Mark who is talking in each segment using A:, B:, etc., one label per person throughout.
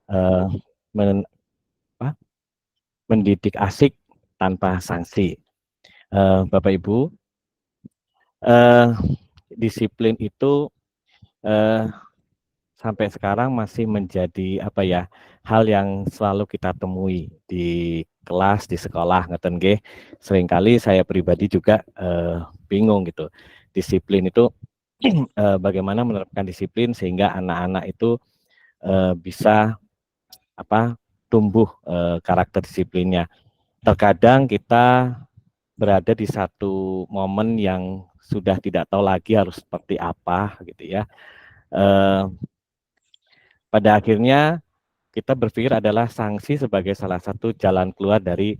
A: eh, men- apa, mendidik asik tanpa sanksi. Bapak Ibu, eh, disiplin itu eh, sampai sekarang masih menjadi apa ya, hal yang selalu kita temui di kelas, di sekolah, ngeten nggih. Seringkali saya pribadi juga bingung gitu. Disiplin itu bagaimana menerapkan disiplin sehingga anak-anak itu bisa apa tumbuh karakter disiplinnya. Terkadang kita berada di satu momen yang sudah tidak tahu lagi harus seperti apa gitu ya. Eh, pada akhirnya kita berpikir adalah sanksi sebagai salah satu jalan keluar dari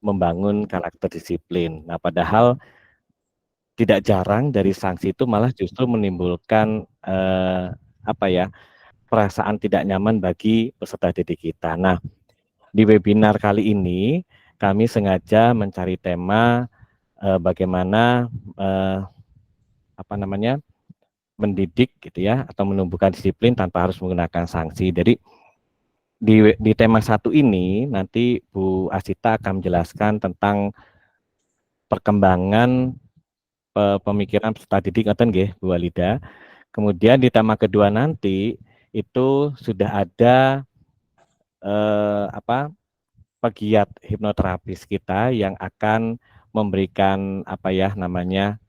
A: membangun karakter disiplin. Nah, padahal tidak jarang dari sanksi itu malah justru menimbulkan apa ya, perasaan tidak nyaman bagi peserta didik kita. Nah, di webinar kali ini kami sengaja mencari tema bagaimana apa namanya, mendidik gitu ya atau menumbuhkan disiplin tanpa harus menggunakan sanksi. Jadi di tema satu ini nanti Bu Asita akan menjelaskan tentang perkembangan pemikiran peserta didik ngoten nggih Bu Walida. Kemudian di tema kedua nanti itu sudah ada apa, pegiat hipnoterapis kita yang akan memberikan apa ya namanya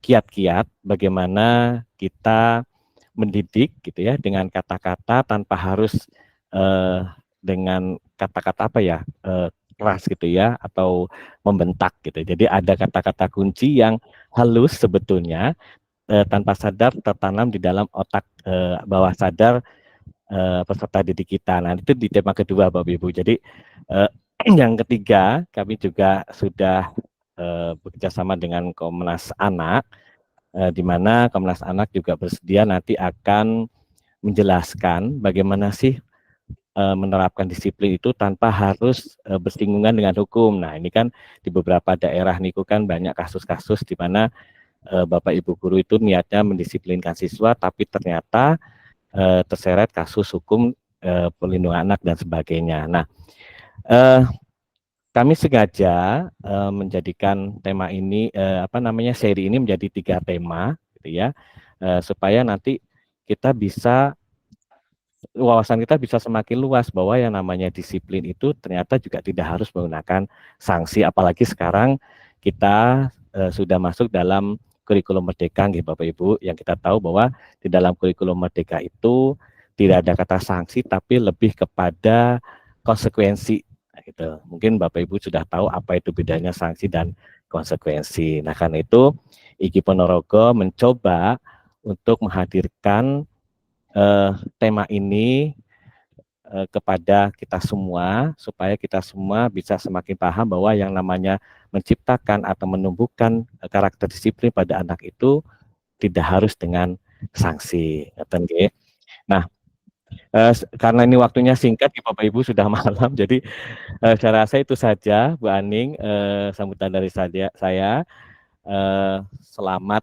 A: kiat-kiat bagaimana kita mendidik gitu ya dengan kata-kata tanpa harus eh, dengan kata-kata apa ya keras gitu ya atau membentak gitu. Jadi ada kata-kata kunci yang halus sebetulnya tanpa sadar tertanam di dalam otak bawah sadar peserta didik kita. Nah, itu di tema kedua Bapak Ibu. Jadi yang ketiga kami juga sudah bekerja sama dengan Komnas Anak di mana Komnas Anak juga bersedia nanti akan menjelaskan bagaimana sih menerapkan disiplin itu tanpa harus bersinggungan dengan hukum. Nah, ini kan di beberapa daerah niku kan banyak kasus-kasus di mana Bapak Ibu guru itu niatnya mendisiplinkan siswa tapi ternyata terseret kasus hukum perlindungan anak dan sebagainya. Nah, eh, kami sengaja menjadikan tema ini apa namanya seri ini menjadi 3 tema, gitu ya, supaya nanti kita bisa wawasan kita bisa semakin luas bahwa yang namanya disiplin itu ternyata juga tidak harus menggunakan sanksi, apalagi sekarang kita sudah masuk dalam kurikulum merdeka, gitu, Bapak Ibu, yang kita tahu bahwa di dalam kurikulum merdeka itu tidak ada kata sanksi, tapi lebih kepada konsekuensi. Nah, gitu. Mungkin Bapak Ibu sudah tahu apa itu bedanya sanksi dan konsekuensi. Nah, karena itu IGI Ponorogo mencoba untuk menghadirkan tema ini kepada kita semua supaya kita semua bisa semakin paham bahwa yang namanya menciptakan atau menumbuhkan karakter disiplin pada anak itu tidak harus dengan sanksi. Nah, karena ini waktunya singkat, Bapak Ibu sudah malam, jadi saya rasa itu saja, Bu Aning, sambutan dari saya. Selamat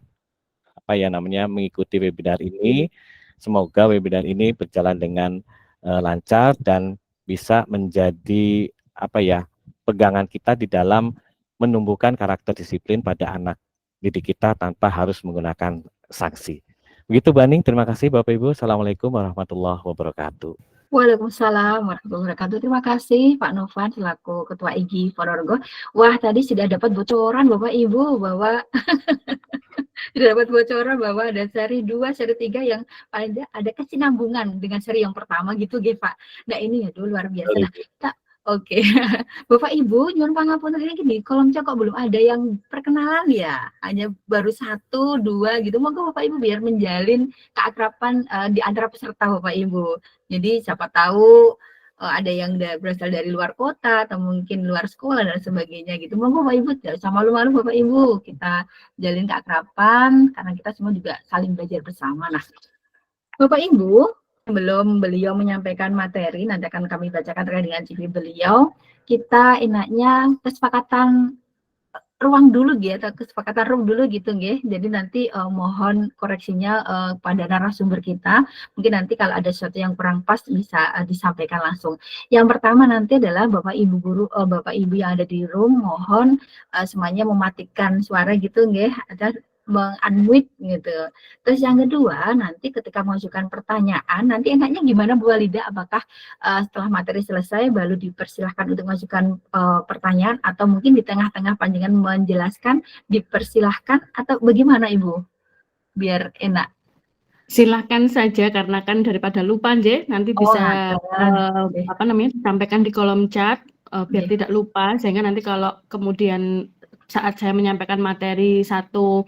A: apa ya namanya mengikuti webinar ini. Semoga webinar ini berjalan dengan lancar dan bisa menjadi apa ya pegangan kita di dalam menumbuhkan karakter disiplin pada anak didik kita tanpa harus menggunakan sanksi. Begitu Baning, terima kasih Bapak Ibu. Assalamualaikum warahmatullahi wabarakatuh.
B: Waalaikumsalam warahmatullahi wabarakatuh. Terima kasih Pak Novan selaku Ketua IGI Ponorogo. Wah, tadi sudah dapat bocoran Bapak Ibu bahwa sudah dapat bocoran bahwa ada seri 2, seri 3 yang paling tidak ada kesinambungan dengan seri yang pertama gitu, Pak. Nah, ini ya luar biasa. Nah, kita oke. Bapak Ibu, nyuwun pangapunten ini gini, kolom chat kok belum ada yang perkenalan ya? Hanya baru 1, 2 gitu. Monggo Bapak Ibu biar menjalin keakraban di antara peserta Bapak Ibu. Jadi siapa tahu ada yang berasal dari luar kota atau mungkin luar sekolah dan sebagainya gitu. Monggo Bapak Ibu, tidak usah malu-malu Bapak Ibu. Kita jalin keakraban karena kita semua juga saling belajar bersama. Nah, Bapak Ibu, sebelum beliau menyampaikan materi, nanti akan kami bacakan terkait dengan CV beliau. Kita enaknya kesepakatan ruang dulu gitu atau kesepakatan room dulu gitu nggih. Jadi nanti mohon koreksinya pada narasumber kita. Mungkin nanti kalau ada sesuatu yang kurang pas bisa disampaikan langsung. Yang pertama nanti adalah Bapak Ibu guru, Bapak Ibu yang ada di room mohon semuanya mematikan suara gitu nggih, ada meng-unmute gitu. Terus yang kedua nanti ketika mengajukan pertanyaan nanti enaknya gimana Bu Walida, apakah setelah materi selesai baru dipersilahkan untuk mengajukan pertanyaan atau mungkin di tengah-tengah panjangan menjelaskan dipersilahkan atau bagaimana Ibu biar enak?
C: Silahkan saja karena kan daripada lupa nggih, nanti bisa disampaikan di kolom chat biar tidak lupa, sehingga nanti kalau kemudian saat saya menyampaikan materi satu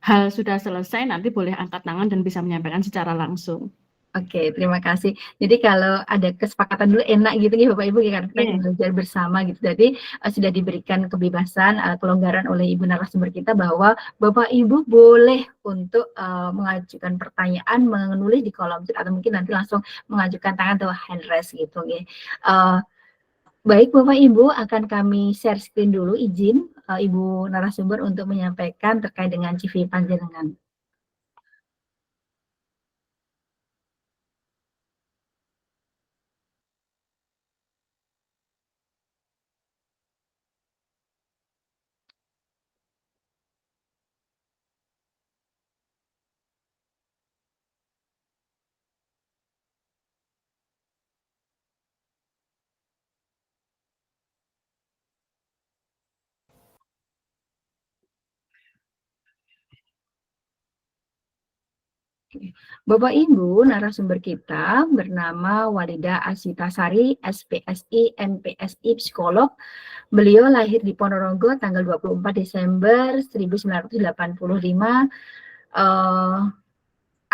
C: hal sudah selesai, nanti boleh angkat tangan dan bisa menyampaikan secara langsung.
B: Oke, terima kasih. Jadi kalau ada kesepakatan dulu enak gitu nih Bapak Ibu ya kan kita belajar bersama gitu. Jadi sudah diberikan kebebasan kelonggaran oleh Ibu narasumber kita bahwa Bapak Ibu boleh untuk mengajukan pertanyaan, menulis di kolom chat atau mungkin nanti langsung mengajukan tangan atau hand raise gitu ya. Baik Bapak Ibu, akan kami share screen dulu, izin Ibu narasumber untuk menyampaikan terkait dengan CV panjenengan. Bapak Ibu, narasumber kita bernama Walida Asyitasari, SPSI, MPSI, psikolog. Beliau lahir di Ponorogo tanggal 24 Desember 1985.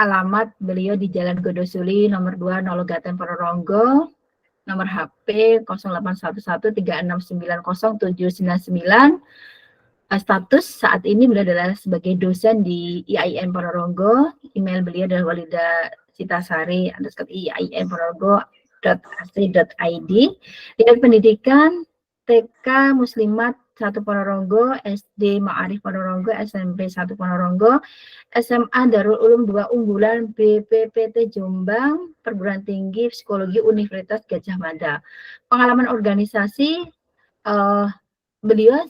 B: Alamat beliau di Jalan Godosuli nomor 2 Nologaten Ponorogo. Nomor HP 081136900799. Status saat ini beliau adalah sebagai dosen di IAIN Ponorogo. Email beliau adalah walidacitasari_IAIN_Ponorogo.ac.id. Lihat pendidikan TK Muslimat 1 Ponorogo, SD Ma'arif Ponorogo, SMP 1 Ponorogo, SMA Darul Ulum 2 Unggulan, BPPT Jombang, perguruan tinggi psikologi Universitas Gadjah Mada. Pengalaman organisasi beliau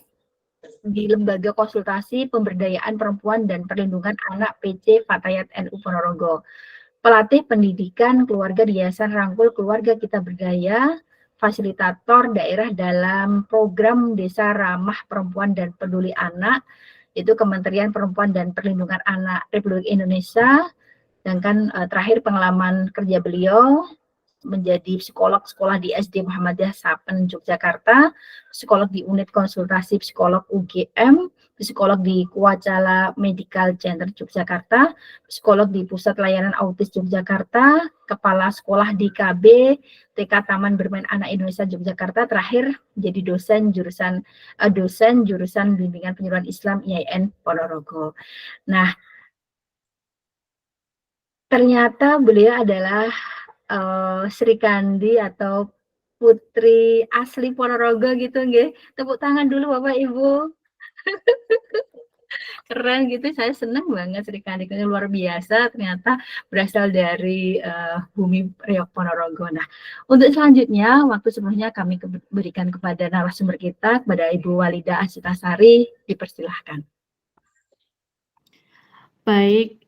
B: di Lembaga Konsultasi Pemberdayaan Perempuan dan Perlindungan Anak PC Fatayat NU Ponorogo. Pelatih pendidikan keluarga di Yayasan Rangkul Keluarga Kita Berdaya, fasilitator daerah dalam program Desa Ramah Perempuan dan Peduli Anak, itu Kementerian Perempuan dan Perlindungan Anak Republik Indonesia. Dan kan terakhir pengalaman kerja beliau menjadi psikolog sekolah di SD Muhammadiyah Sapen, Yogyakarta, psikolog di unit konsultasi psikolog UGM, psikolog di Kuacala Medical Center Yogyakarta, psikolog di Pusat Layanan Autis Yogyakarta, kepala sekolah di KB, TK Taman Bermain Anak Indonesia Yogyakarta, terakhir menjadi dosen jurusan Bimbingan Penyuluhan Islam IAIN Ponorogo. Nah, ternyata beliau adalah Sri Kandi atau putri asli Ponorogo gitu nggih. Tepuk tangan dulu Bapak Ibu. Keren gitu, saya senang banget Sri Kandi, luar biasa ternyata berasal dari bumi Riok Ponorogo. Nah, untuk selanjutnya waktu sebelumnya kami berikan kepada narasumber kita, kepada Ibu Walida Asyitasari, dipersilahkan.
C: Baik,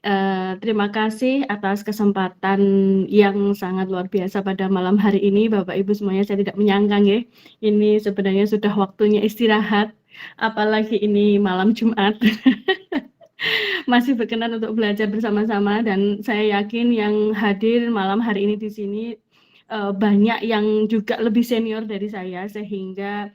C: terima kasih atas kesempatan yang sangat luar biasa pada malam hari ini, Bapak Ibu semuanya. Saya tidak menyangka ya, ini sebenarnya sudah waktunya istirahat, apalagi ini malam Jumat. Masih berkenan untuk belajar bersama-sama, dan saya yakin yang hadir malam hari ini di sini banyak yang juga lebih senior dari saya, sehingga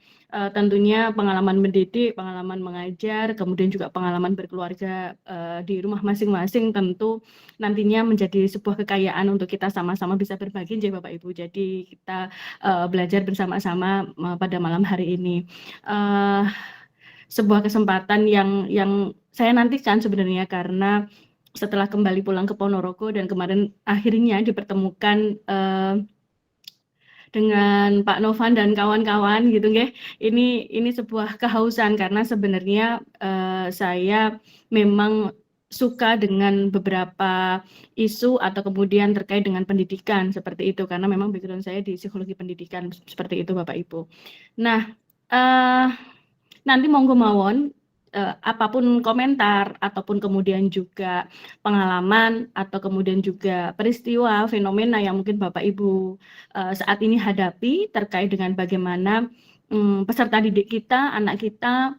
C: tentunya pengalaman mendidik, pengalaman mengajar, kemudian juga pengalaman berkeluarga di rumah masing-masing tentu nantinya menjadi sebuah kekayaan untuk kita sama-sama bisa berbagi ya Bapak Ibu. Jadi kita belajar bersama-sama pada malam hari ini. Sebuah kesempatan yang saya nantikan sebenarnya, karena setelah kembali pulang ke Ponorogo dan kemarin akhirnya dipertemukan dengan Pak Novan dan kawan-kawan gitu nggih. Ini sebuah kehausan karena sebenarnya saya memang suka dengan beberapa isu atau kemudian terkait dengan pendidikan seperti itu karena memang background saya di psikologi pendidikan seperti itu Bapak Ibu. Nah, nanti monggo mawon apapun komentar ataupun kemudian juga pengalaman atau kemudian juga peristiwa fenomena yang mungkin Bapak Ibu saat ini hadapi terkait dengan bagaimana peserta didik kita, anak kita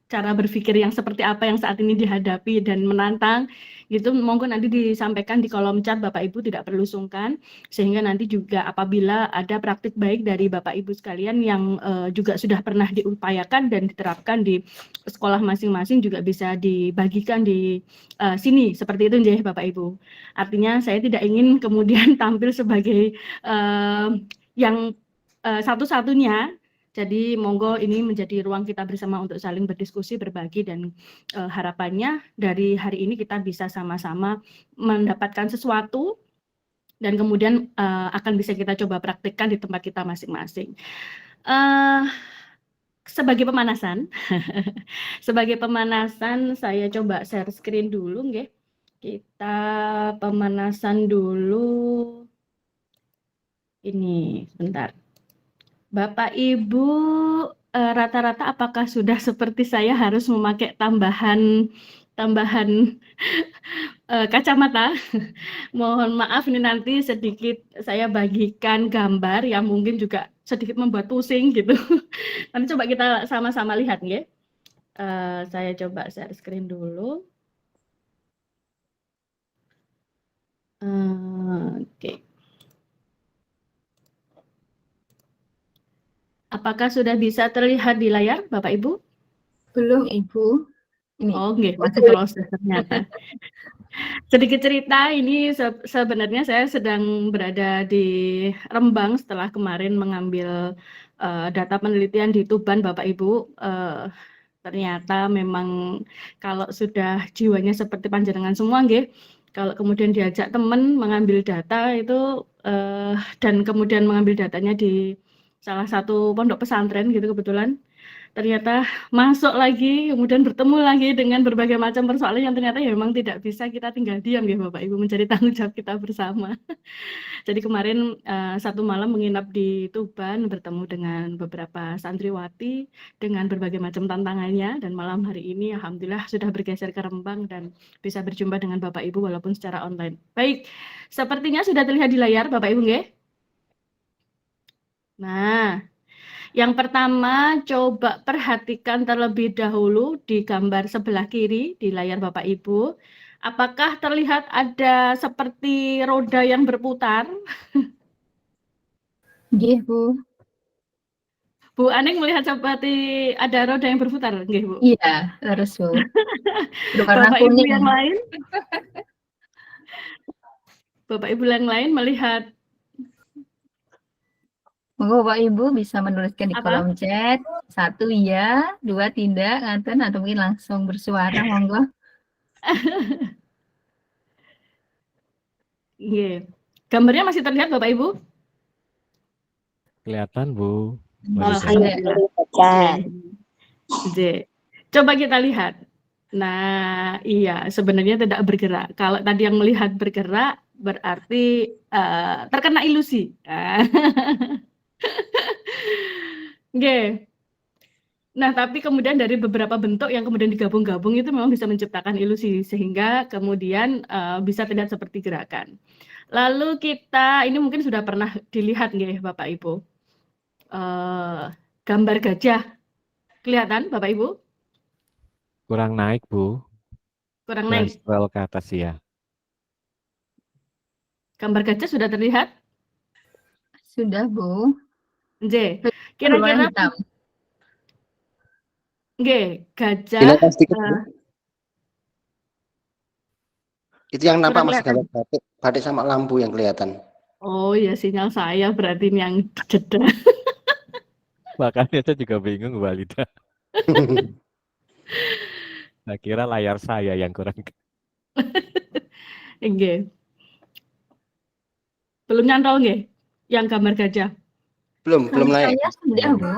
C: cara berpikir yang seperti apa yang saat ini dihadapi dan menantang gitu, monggo nanti disampaikan di kolom chat Bapak Ibu, tidak perlu sungkan, sehingga nanti juga apabila ada praktik baik dari Bapak Ibu sekalian yang juga sudah pernah diupayakan dan diterapkan di sekolah masing-masing juga bisa dibagikan di sini seperti itu ya Bapak Ibu. Artinya saya tidak ingin kemudian tampil sebagai yang satu-satunya. Jadi monggo ini menjadi ruang kita bersama untuk saling berdiskusi, berbagi, dan harapannya dari hari ini kita bisa sama-sama mendapatkan sesuatu dan kemudian akan bisa kita coba praktikkan di tempat kita masing-masing. Sebagai pemanasan, sebagai pemanasan saya coba share screen dulu, nggih. Kita pemanasan dulu. Ini sebentar. Bapak Ibu rata-rata apakah sudah seperti saya harus memakai tambahan kacamata? Mohon maaf ini nanti sedikit saya bagikan gambar yang mungkin juga sedikit membuat pusing gitu. Nanti coba kita sama-sama lihat ya. Saya coba share screen dulu. Oke. Apakah sudah bisa terlihat di layar, Bapak Ibu?
B: Belum, Ibu. Ini.
C: Oh, nggih, masih proses ternyata. Sedikit cerita, ini sebenarnya saya sedang berada di Rembang setelah kemarin mengambil data penelitian di Tuban, Bapak Ibu. Ternyata memang kalau sudah jiwanya seperti panjenengan semua, nggih, kalau kemudian diajak teman mengambil data itu dan kemudian mengambil datanya di salah satu pondok pesantren gitu kebetulan, ternyata masuk lagi, kemudian bertemu lagi dengan berbagai macam persoalan yang ternyata ya memang tidak bisa kita tinggal diam ya Bapak Ibu, mencari tanggung jawab kita bersama. Jadi kemarin satu malam menginap di Tuban, bertemu dengan beberapa santriwati dengan berbagai macam tantangannya, dan malam hari ini alhamdulillah sudah bergeser ke Rembang dan bisa berjumpa dengan Bapak Ibu walaupun secara online. Baik, sepertinya sudah terlihat di layar Bapak Ibu nggih? Nah, yang pertama coba perhatikan terlebih dahulu di gambar sebelah kiri di layar Bapak Ibu. Apakah terlihat ada seperti roda yang berputar?
B: Nggih, Bu.
C: Bu Aning melihat seperti ada roda yang berputar, nggih, Bu?
B: Iya, harus, Bu. Berwarna
C: Bapak Ibu
B: kuning.
C: yang lain? Bapak Ibu yang lain melihat
B: Monggo Bapak Ibu bisa menuliskan di
C: apa?
B: kolom chat, 1 iya, 2 tidak, ngaten, atau mungkin langsung bersuara, monggo.
C: Nggih. Gambarnya masih terlihat Bapak Ibu?
A: Kelihatan, Bu.
C: Alhamdulillah. J. Coba kita lihat. Nah, iya, sebenarnya tidak bergerak. Kalau tadi yang melihat bergerak, berarti terkena ilusi. Oke. Nah, tapi kemudian dari beberapa bentuk yang kemudian digabung-gabung itu memang bisa menciptakan ilusi, sehingga kemudian bisa terlihat seperti gerakan. Lalu kita, ini mungkin sudah pernah dilihat nggih Bapak Ibu, gambar gajah. Kelihatan Bapak Ibu?
A: Kurang naik, Bu.
C: Kurang naik.
A: Scroll ke atas ya.
C: Gambar gajah sudah terlihat?
B: Sudah, Bu.
C: J. Kira-kira nggih, gajah.
D: Itu yang nampak masih gambar batik sama lampu yang kelihatan.
C: Oh ya, sinyal saya berarti ini yang jeda.
A: Makanya saya juga bingung, Mbak Lida. Saya kira layar saya yang kurang.
C: Nggih. Belum nyantol nggih? yang gambar gajah?
D: Belum
B: Kalau
D: naik.
B: saya sudah, Bu.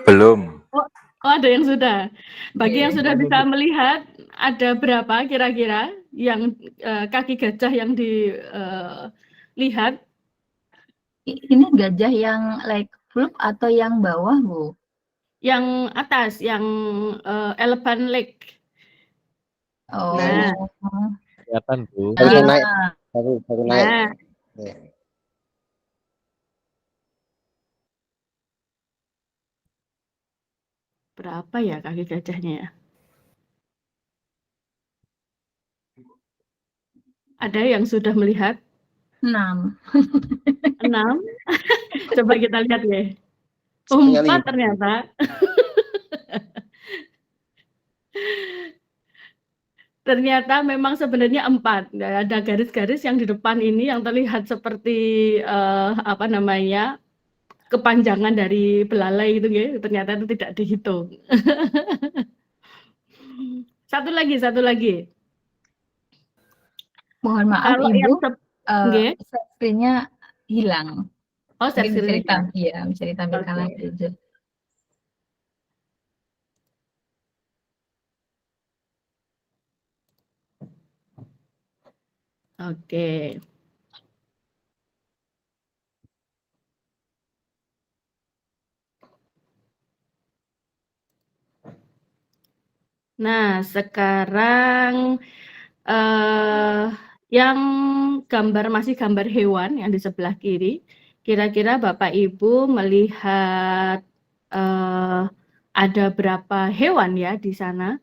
E: Belum.
C: Oh, ada yang sudah. Bagi yang sudah bisa melihat, ada berapa kira-kira yang kaki gajah yang dilihat?
B: Ini gajah yang like flip atau yang bawah, Bu?
C: Yang atas, yang elephant leg.
B: Oh.
C: Nah.
A: Kelihatan, Bu.
D: Baru naik. Baru naik.
C: Nah,
D: Oke.
C: berapa ya kaki gajahnya ya? Ada yang sudah melihat?
B: 6.
C: 6. Coba kita lihat ya.
D: Sepertinya
C: 4
D: 5.
C: ternyata. Ternyata memang sebenarnya 4. Ada garis-garis yang di depan ini yang terlihat seperti apa namanya, kepanjangan dari belalai gitu ya. Ternyata itu tidak dihitung. Satu lagi.
B: Mohon maaf,
C: Kalau
B: Ibu,
C: nggih.
B: screen-nya hilang.
C: Oh,
B: Mungkin bisa
C: screen-nya.
B: bisa ditampilkan lagi aja.
C: Oke. Nah, sekarang yang masih gambar hewan yang di sebelah kiri, kira-kira Bapak Ibu melihat ada berapa hewan ya di sana?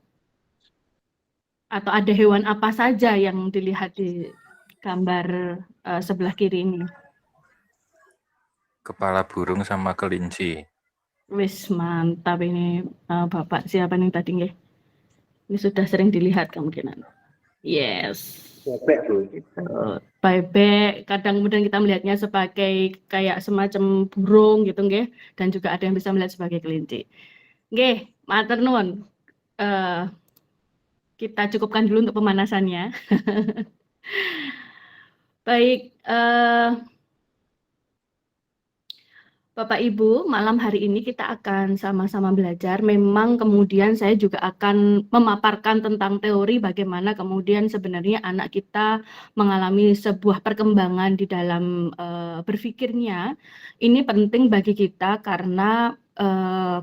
C: Atau ada hewan apa saja yang dilihat di gambar sebelah kiri ini?
E: Kepala burung sama kelinci.
C: Wis mantap ini Bapak siapa nih tadi nggih? Ini sudah sering dilihat kemungkinan. Yes. Bebek, kadang kemudian kita melihatnya sebagai kayak semacam burung gitu nggih, dan juga ada yang bisa melihat sebagai kelinci. Nggih, matur nuwun. Kita cukupkan dulu untuk pemanasannya. Baik, Bapak Ibu, malam hari ini kita akan sama-sama belajar. Memang kemudian saya juga akan memaparkan tentang teori bagaimana kemudian sebenarnya anak kita mengalami sebuah perkembangan di dalam berpikirnya. Ini penting bagi kita karena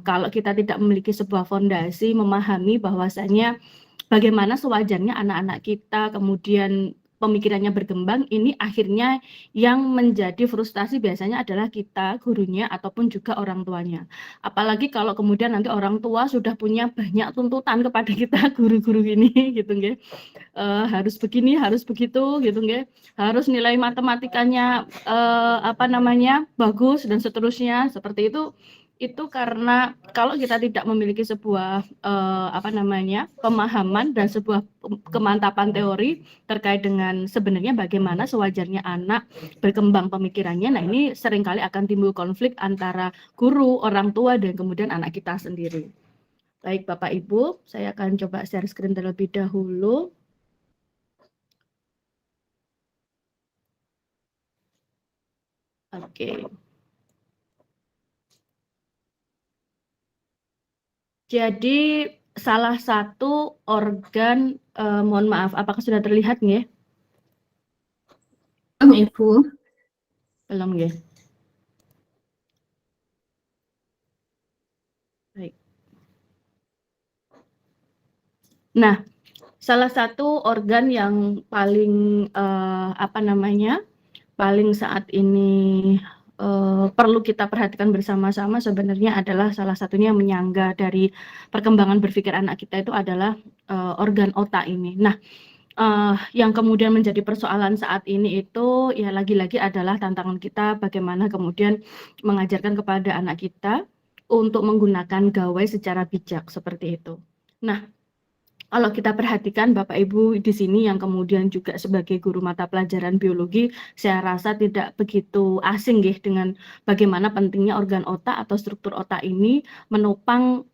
C: kalau kita tidak memiliki sebuah fondasi memahami bahwasanya bagaimana sewajarnya anak-anak kita kemudian pemikirannya berkembang, ini akhirnya yang menjadi frustasi biasanya adalah kita, gurunya, ataupun juga orang tuanya. Apalagi kalau kemudian nanti orang tua sudah punya banyak tuntutan kepada kita, guru-guru ini, gitu nggih. Harus begini, harus begitu, gitu nggih. Harus nilai matematikanya bagus dan seterusnya, seperti itu. Itu karena kalau kita tidak memiliki sebuah pemahaman dan sebuah kemantapan teori terkait dengan sebenarnya bagaimana sewajarnya anak berkembang pemikirannya. Nah, ini seringkali akan timbul konflik antara guru, orang tua, dan kemudian anak kita sendiri. Baik Bapak Ibu, saya akan coba share screen terlebih dahulu. Oke. Jadi salah satu organ, mohon maaf, apakah sudah terlihat nggih?
B: Ibu.
C: Belum nggih. Baik. Nah, salah satu organ yang paling paling saat ini perlu kita perhatikan bersama-sama sebenarnya adalah salah satunya yang menyangga dari perkembangan berpikir anak kita itu adalah organ otak ini. Nah, yang kemudian menjadi persoalan saat ini itu ya lagi-lagi adalah tantangan kita bagaimana kemudian mengajarkan kepada anak kita untuk menggunakan gawai secara bijak seperti itu. Nah, kalau kita perhatikan Bapak Ibu di sini yang kemudian juga sebagai guru mata pelajaran biologi, saya rasa tidak begitu asing dengan bagaimana pentingnya organ otak atau struktur otak ini menopang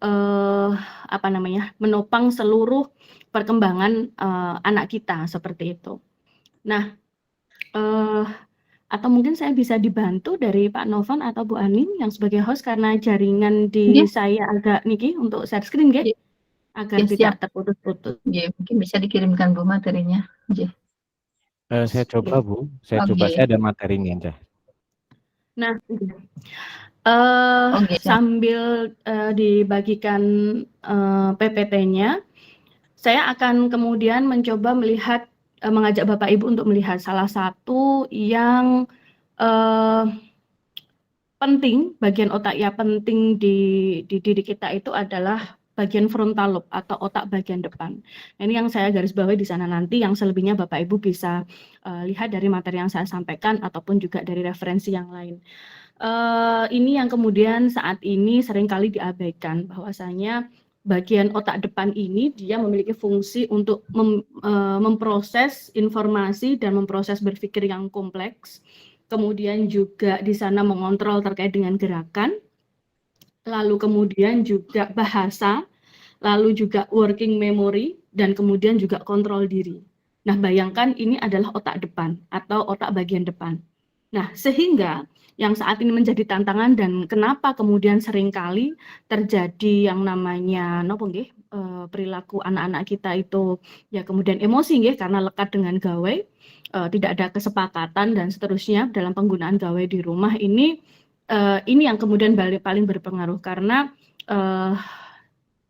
C: menopang seluruh perkembangan anak kita seperti itu. Nah, Atau mungkin saya bisa dibantu dari Pak Novan atau Bu Anin yang sebagai host karena jaringan di
B: Nggih.
C: saya agak niki untuk share screen nggih,
B: Nggih.
C: agar
B: Nggih,
C: tidak
B: siap.
C: terputus-putus.
B: Nggih, mungkin bisa dikirimkan Bu materinya. Nggih.
A: Saya coba Bu, saya coba,
B: Oke.
A: saya ada materinya aja.
C: Nah,
B: Oke, siap.
C: sambil dibagikan PPT-nya, saya akan kemudian mencoba melihat, mengajak Bapak Ibu untuk melihat salah satu yang penting, bagian otak yang penting di diri kita itu adalah bagian frontal lobe atau otak bagian depan. Ini yang saya garis bawahi di sana, nanti yang selebihnya Bapak Ibu bisa lihat dari materi yang saya sampaikan ataupun juga dari referensi yang lain. Ini yang kemudian saat ini seringkali diabaikan, bahwasanya bagian otak depan ini dia memiliki fungsi untuk memproses informasi dan memproses berpikir yang kompleks, kemudian juga di sana mengontrol terkait dengan gerakan, lalu kemudian juga bahasa, lalu juga working memory, dan kemudian juga kontrol diri. Nah, bayangkan ini adalah otak depan atau otak bagian depan. Nah, sehingga yang saat ini menjadi tantangan dan kenapa kemudian seringkali terjadi yang namanya perilaku anak-anak kita itu ya kemudian emosi nggih karena lekat dengan gawai, tidak ada kesepakatan dan seterusnya dalam penggunaan gawai di rumah ini yang kemudian paling berpengaruh karena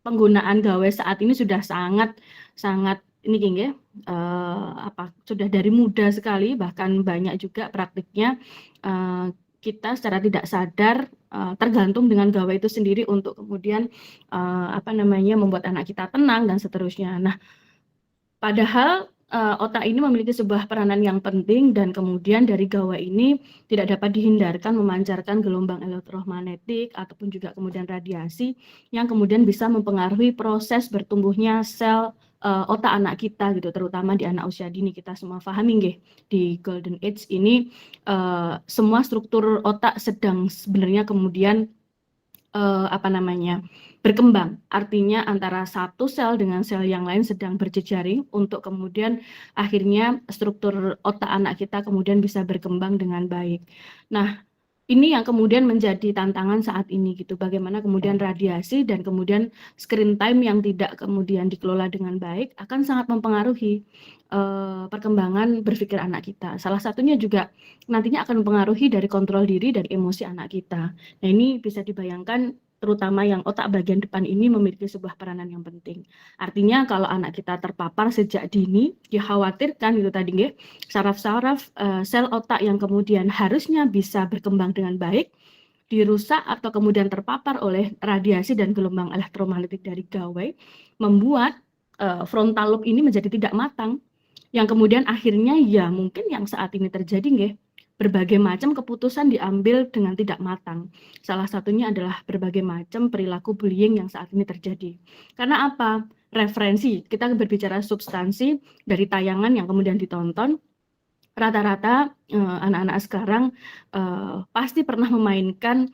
C: penggunaan gawai saat ini sudah sangat ini nggih sudah dari muda sekali, bahkan banyak juga praktiknya kita secara tidak sadar tergantung dengan gawai itu sendiri untuk kemudian membuat anak kita tenang dan seterusnya. Nah, padahal otak ini memiliki sebuah peranan yang penting dan kemudian dari gawai ini tidak dapat dihindarkan memancarkan gelombang elektromagnetik ataupun juga kemudian radiasi yang kemudian bisa mempengaruhi proses bertumbuhnya sel otak anak kita gitu, terutama di anak usia dini. Kita semua pahami nggih, di golden age ini semua struktur otak sedang sebenarnya kemudian berkembang. Artinya antara satu sel dengan sel yang lain sedang berjejaring untuk kemudian akhirnya struktur otak anak kita kemudian bisa berkembang dengan baik. Nah, ini yang kemudian menjadi tantangan saat ini gitu. Bagaimana kemudian radiasi dan kemudian screen time yang tidak kemudian dikelola dengan baik akan sangat mempengaruhi perkembangan berpikir anak kita. Salah satunya juga nantinya akan mempengaruhi dari kontrol diri dan emosi anak kita. Nah, ini bisa dibayangkan terutama yang otak bagian depan ini memiliki sebuah peranan yang penting. Artinya kalau anak kita terpapar sejak dini, dikhawatirkan itu tadi nggih, saraf-saraf sel otak yang kemudian harusnya bisa berkembang dengan baik dirusak atau kemudian terpapar oleh radiasi dan gelombang elektromagnetik dari gawai, membuat frontal lobe ini menjadi tidak matang, yang kemudian akhirnya ya mungkin yang saat ini terjadi nggih, berbagai macam keputusan diambil dengan tidak matang. Salah satunya adalah berbagai macam perilaku bullying yang saat ini terjadi. Karena apa? Referensi, kita berbicara substansi dari tayangan yang kemudian ditonton, rata-rata anak-anak sekarang pasti pernah memainkan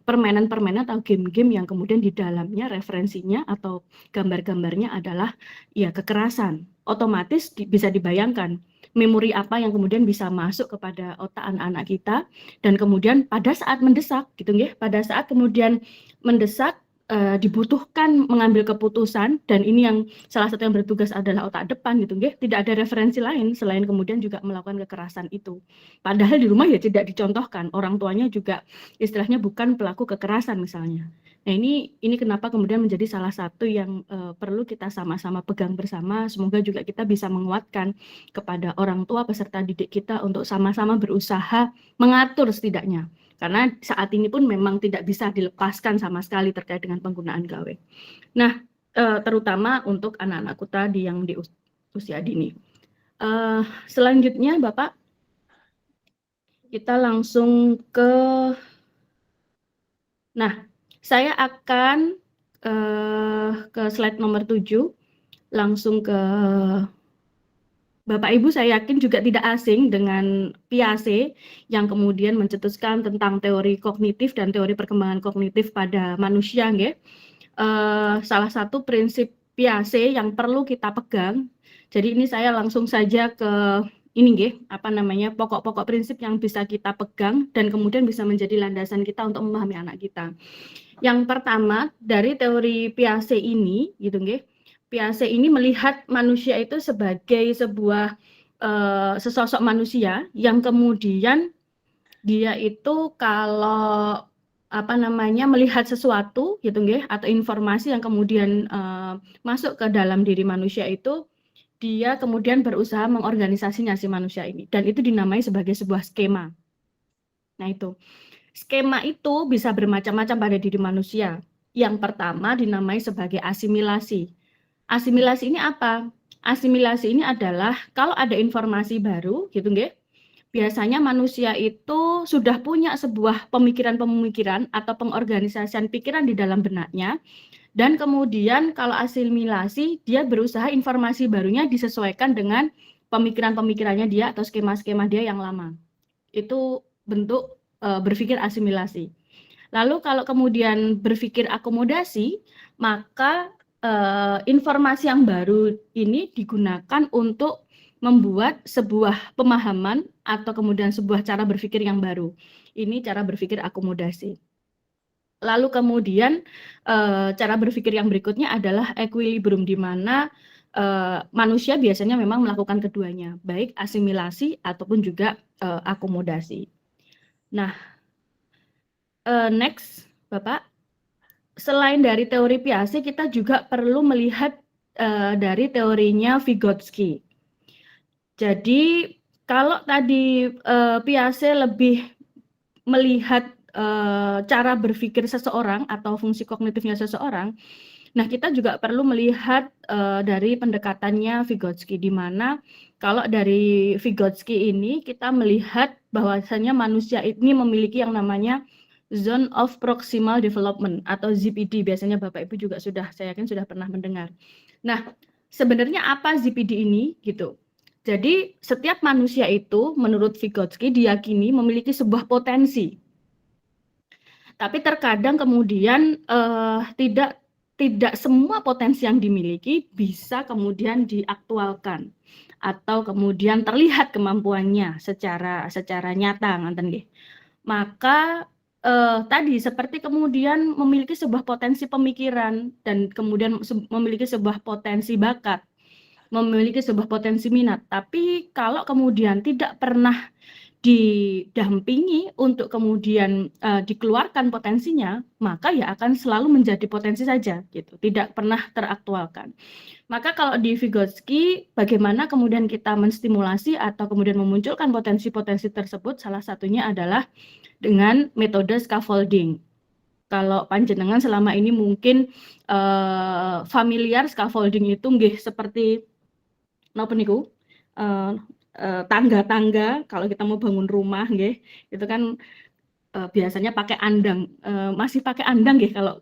C: permainan-permainan atau game-game yang kemudian di dalamnya referensinya atau gambar-gambarnya adalah ya kekerasan. Otomatis bisa dibayangkan memori apa yang kemudian bisa masuk kepada otak anak-anak kita, dan kemudian pada saat mendesak gitu nggih, pada saat kemudian mendesak dibutuhkan mengambil keputusan, dan ini yang salah satu yang bertugas adalah otak depan gitu nggih, tidak ada referensi lain selain kemudian juga melakukan kekerasan itu. Padahal di rumah ya tidak dicontohkan, orang tuanya juga istilahnya bukan pelaku kekerasan misalnya. Nah, ini kenapa kemudian menjadi salah satu yang perlu kita sama-sama pegang bersama. Semoga juga kita bisa menguatkan kepada orang tua peserta didik kita untuk sama-sama berusaha mengatur setidaknya. Karena saat ini pun memang tidak bisa dilepaskan sama sekali terkait dengan penggunaan gawai. Nah, terutama untuk anak-anak kita yang di usia dini. Selanjutnya, Bapak, kita langsung ke... Nah, saya akan ke slide nomor 7, langsung ke Bapak Ibu. Saya yakin juga tidak asing dengan Piaget yang kemudian mencetuskan tentang teori kognitif dan teori perkembangan kognitif pada manusia, nggih. Salah satu prinsip Piaget yang perlu kita pegang. Jadi ini saya langsung saja ke ini nggih, pokok-pokok prinsip yang bisa kita pegang dan kemudian bisa menjadi landasan kita untuk memahami anak kita. Yang pertama, dari teori Piaget ini gitu nggih. Piaget ini melihat manusia itu sebagai sebuah sesosok manusia yang kemudian dia itu kalau melihat sesuatu gitu nggih atau informasi yang kemudian masuk ke dalam diri manusia itu dia kemudian berusaha mengorganisasinya si manusia ini dan itu dinamai sebagai sebuah skema. Nah itu. Skema itu bisa bermacam-macam pada diri manusia. Yang pertama dinamai sebagai asimilasi. Asimilasi ini apa? Asimilasi ini adalah kalau ada informasi baru gitu nggih. Biasanya manusia itu sudah punya sebuah pemikiran-pemikiran atau pengorganisasian pikiran di dalam benaknya dan kemudian kalau asimilasi dia berusaha informasi barunya disesuaikan dengan pemikiran-pemikirannya dia atau skema-skema dia yang lama. Itu bentuk berpikir asimilasi. Lalu kalau kemudian berpikir akomodasi, maka informasi yang baru ini digunakan untuk membuat sebuah pemahaman atau kemudian sebuah cara berpikir yang baru. Ini cara berpikir akomodasi. Lalu kemudian cara berpikir yang berikutnya adalah equilibrium, di mana manusia biasanya memang melakukan keduanya, baik asimilasi ataupun juga akomodasi. Nah, next, Bapak. Selain dari teori Piaget, kita juga perlu melihat dari teorinya Vygotsky. Jadi, kalau tadi Piaget lebih melihat cara berpikir seseorang atau fungsi kognitifnya seseorang, nah kita juga perlu melihat dari pendekatannya Vygotsky, di mana kalau dari Vygotsky ini kita melihat bahwasanya manusia ini memiliki yang namanya Zone of Proximal Development atau ZPD. Biasanya Bapak Ibu juga saya yakin sudah pernah mendengar. Nah, sebenarnya apa ZPD ini gitu? Jadi setiap manusia itu menurut Vygotsky diyakini memiliki sebuah potensi. Tapi terkadang kemudian tidak semua potensi yang dimiliki bisa kemudian diaktualkan atau kemudian terlihat kemampuannya secara nyata, ngoten nggih. Maka tadi seperti kemudian memiliki sebuah potensi pemikiran dan kemudian memiliki sebuah potensi bakat, memiliki sebuah potensi minat, tapi kalau kemudian tidak pernah didampingi untuk kemudian dikeluarkan potensinya, maka ya akan selalu menjadi potensi saja gitu, tidak pernah teraktualkan. Maka kalau di Vygotsky, bagaimana kemudian kita menstimulasi atau kemudian memunculkan potensi-potensi tersebut, salah satunya adalah dengan metode scaffolding. Kalau panjenengan selama ini mungkin familiar scaffolding itu nggih seperti napa niku? Tangga-tangga kalau kita mau bangun rumah nggih, itu kan biasanya pakai andang, masih pakai andang nggih kalau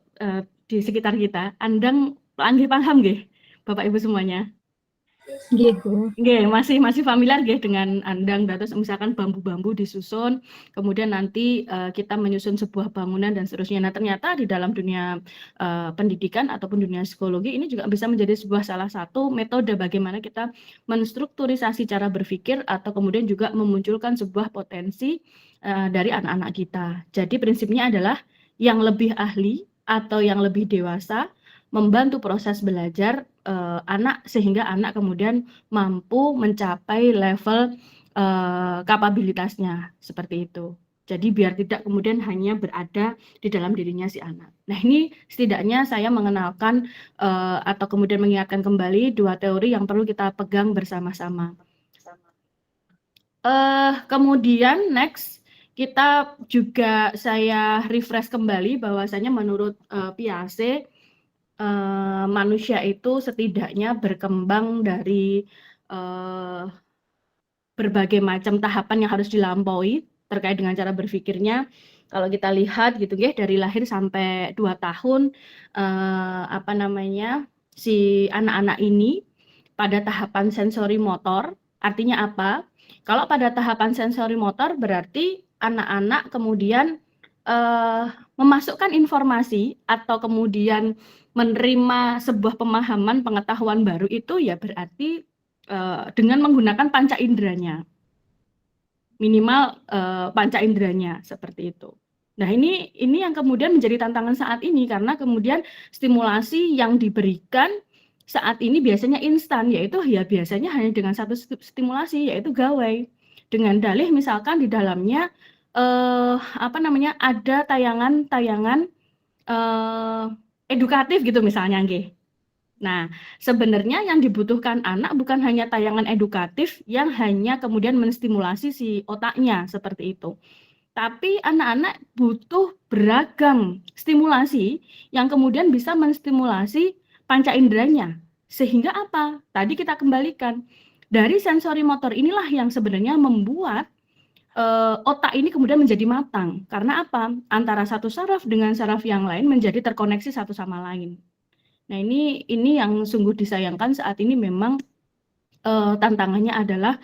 C: di sekitar kita. Andang nggih paham nggih Bapak Ibu semuanya?
B: Nggih, Bu.
C: Nggih, masih familiar nggih dengan andang, terus misalkan bambu-bambu disusun, kemudian nanti kita menyusun sebuah bangunan dan seterusnya. Nah, ternyata di dalam dunia pendidikan ataupun dunia psikologi ini juga bisa menjadi sebuah salah satu metode bagaimana kita menstrukturisasi cara berpikir atau kemudian juga memunculkan sebuah potensi dari anak-anak kita. Jadi prinsipnya adalah yang lebih ahli atau yang lebih dewasa membantu proses belajar anak sehingga anak kemudian mampu mencapai level kapabilitasnya seperti itu. Jadi biar tidak kemudian hanya berada di dalam dirinya si anak. Nah ini setidaknya saya mengenalkan atau kemudian mengingatkan kembali dua teori yang perlu kita pegang bersama-sama. Kemudian next kita juga saya refresh kembali bahwasanya menurut Piaget manusia itu setidaknya berkembang dari berbagai macam tahapan yang harus dilampaui terkait dengan cara berpikirnya. Kalau kita lihat gitu ya, dari lahir sampai 2 tahun si anak-anak ini pada tahapan sensori motor. Artinya apa? Kalau pada tahapan sensori motor berarti anak-anak kemudian memasukkan informasi atau kemudian menerima sebuah pemahaman pengetahuan baru itu ya berarti dengan menggunakan panca inderanya. Minimal panca inderanya seperti itu. Nah, ini yang kemudian menjadi tantangan saat ini karena kemudian stimulasi yang diberikan saat ini biasanya instan, yaitu ya biasanya hanya dengan satu stimulasi, yaitu gawai. Dengan dalih misalkan di dalamnya ada tayangan-tayangan edukatif gitu misalnya, nggih. Nah, sebenarnya yang dibutuhkan anak bukan hanya tayangan edukatif yang hanya kemudian menstimulasi si otaknya seperti itu. Tapi anak-anak butuh beragam stimulasi yang kemudian bisa menstimulasi panca inderanya. Sehingga apa? Tadi kita kembalikan. Dari sensori motor inilah yang sebenarnya membuat otak ini kemudian menjadi matang. Karena apa? Antara satu saraf dengan saraf yang lain menjadi terkoneksi satu sama lain. Nah, ini yang sungguh disayangkan saat ini memang tantangannya adalah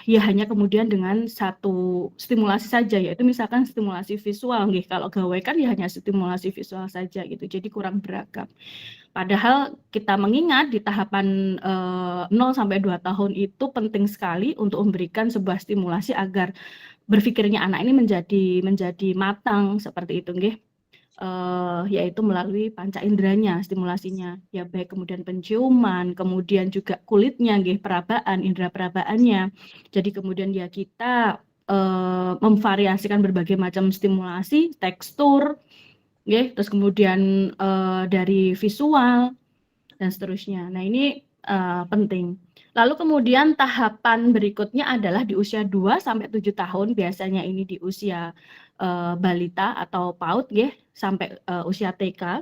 C: ya hanya kemudian dengan satu stimulasi saja, yaitu misalkan stimulasi visual nggih. Kalau gawai kan ya hanya stimulasi visual saja gitu. Jadi kurang beragam. Padahal kita mengingat di tahapan 0 sampai 2 tahun itu penting sekali untuk memberikan sebuah stimulasi agar berpikirnya anak ini menjadi matang seperti itu nggih. Yaitu melalui panca inderanya stimulasinya, ya baik kemudian penciuman, kemudian juga kulitnya nggih, perabaan, indera perabaannya. Jadi kemudian ya kita memvariasikan berbagai macam stimulasi, tekstur, nggih, terus kemudian dari visual dan seterusnya. Nah, ini penting. Lalu kemudian tahapan berikutnya adalah di usia 2 sampai 7 tahun, biasanya ini di usia balita atau PAUD nggih, sampai usia TK.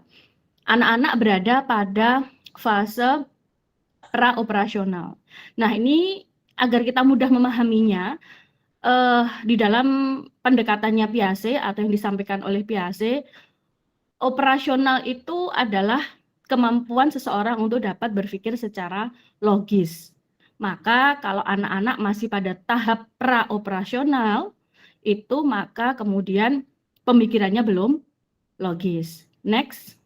C: Anak-anak berada pada fase praoperasional. Nah, ini agar kita mudah memahaminya, di dalam pendekatannya Piaget atau yang disampaikan oleh Piaget, operasional itu adalah kemampuan seseorang untuk dapat berpikir secara logis. Maka kalau anak-anak masih pada tahap praoperasional, itu maka kemudian pemikirannya belum logis. Next,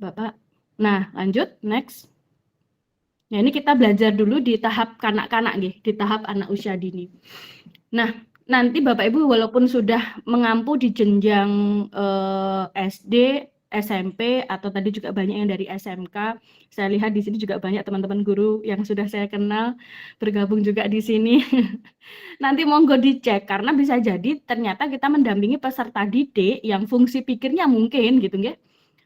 C: Bapak. Nah, lanjut, next. Nah, ini kita belajar dulu di tahap kanak-kanak nih, di tahap anak usia dini. Nah, nanti Bapak Ibu walaupun sudah mengampu di jenjang SD, SMP, atau tadi juga banyak yang dari SMK. Saya lihat di sini juga banyak teman-teman guru yang sudah saya kenal bergabung juga di sini. Nanti monggo dicek karena bisa jadi ternyata kita mendampingi peserta didik yang fungsi pikirnya mungkin gitu nggih,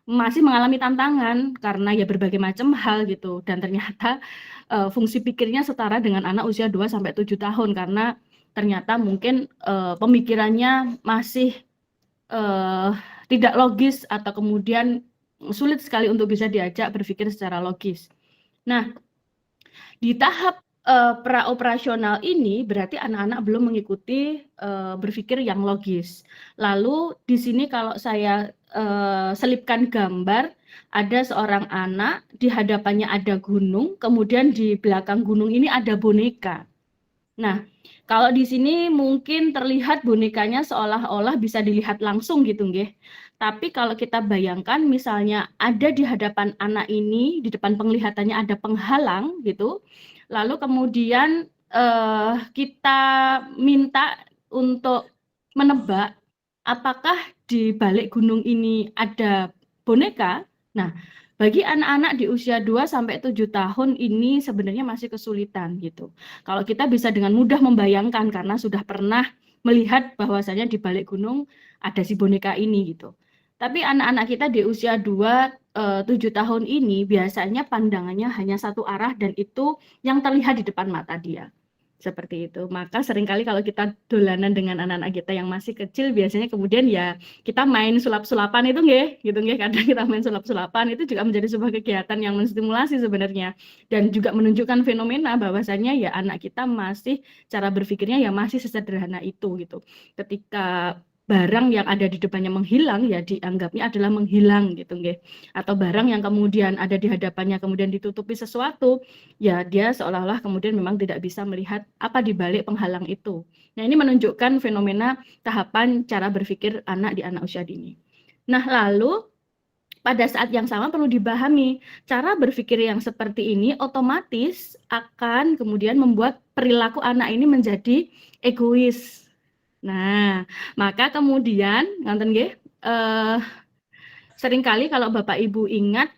C: masih mengalami tantangan karena ya berbagai macam hal gitu, dan ternyata fungsi pikirnya setara dengan anak usia 2 sampai 7 tahun karena ternyata mungkin pemikirannya masih tidak logis atau kemudian sulit sekali untuk bisa diajak berpikir secara logis. Nah, di tahap praoperasional ini berarti anak-anak belum mengikuti berpikir yang logis. Lalu di sini kalau saya selipkan gambar, ada seorang anak, di hadapannya ada gunung, kemudian di belakang gunung ini ada boneka. Nah, kalau di sini mungkin terlihat bonekanya seolah-olah bisa dilihat langsung gitu nggih. Tapi kalau kita bayangkan misalnya ada di hadapan anak ini, di depan penglihatannya ada penghalang gitu. Lalu kemudian kita minta untuk menebak apakah di balik gunung ini ada boneka. Nah, bagi anak-anak di usia 2 sampai 7 tahun ini sebenarnya masih kesulitan gitu. Kalau kita bisa dengan mudah membayangkan karena sudah pernah melihat bahwasanya di balik gunung ada si boneka ini gitu. Tapi anak-anak kita di usia 2 7 tahun ini biasanya pandangannya hanya satu arah dan itu yang terlihat di depan mata dia. Seperti itu. Maka seringkali kalau kita dolanan dengan anak-anak kita yang masih kecil, biasanya kemudian ya kita main sulap-sulapan itu nggih, gitu nggih. Kadang kita main sulap-sulapan itu juga menjadi sebuah kegiatan yang menstimulasi sebenarnya dan juga menunjukkan fenomena bahwasanya ya anak kita masih cara berpikirnya ya masih sesederhana itu gitu. Ketika barang yang ada di depannya menghilang ya dianggapnya adalah menghilang gitu nggih. Atau barang yang kemudian ada di hadapannya kemudian ditutupi sesuatu, ya dia seolah-olah kemudian memang tidak bisa melihat apa di balik penghalang itu. Nah, ini menunjukkan fenomena tahapan cara berpikir anak di anak usia dini. Nah, lalu pada saat yang sama perlu dipahami, cara berpikir yang seperti ini otomatis akan kemudian membuat perilaku anak ini menjadi egois. Nah, maka kemudian ngonten nggih, seringkali kalau Bapak Ibu ingat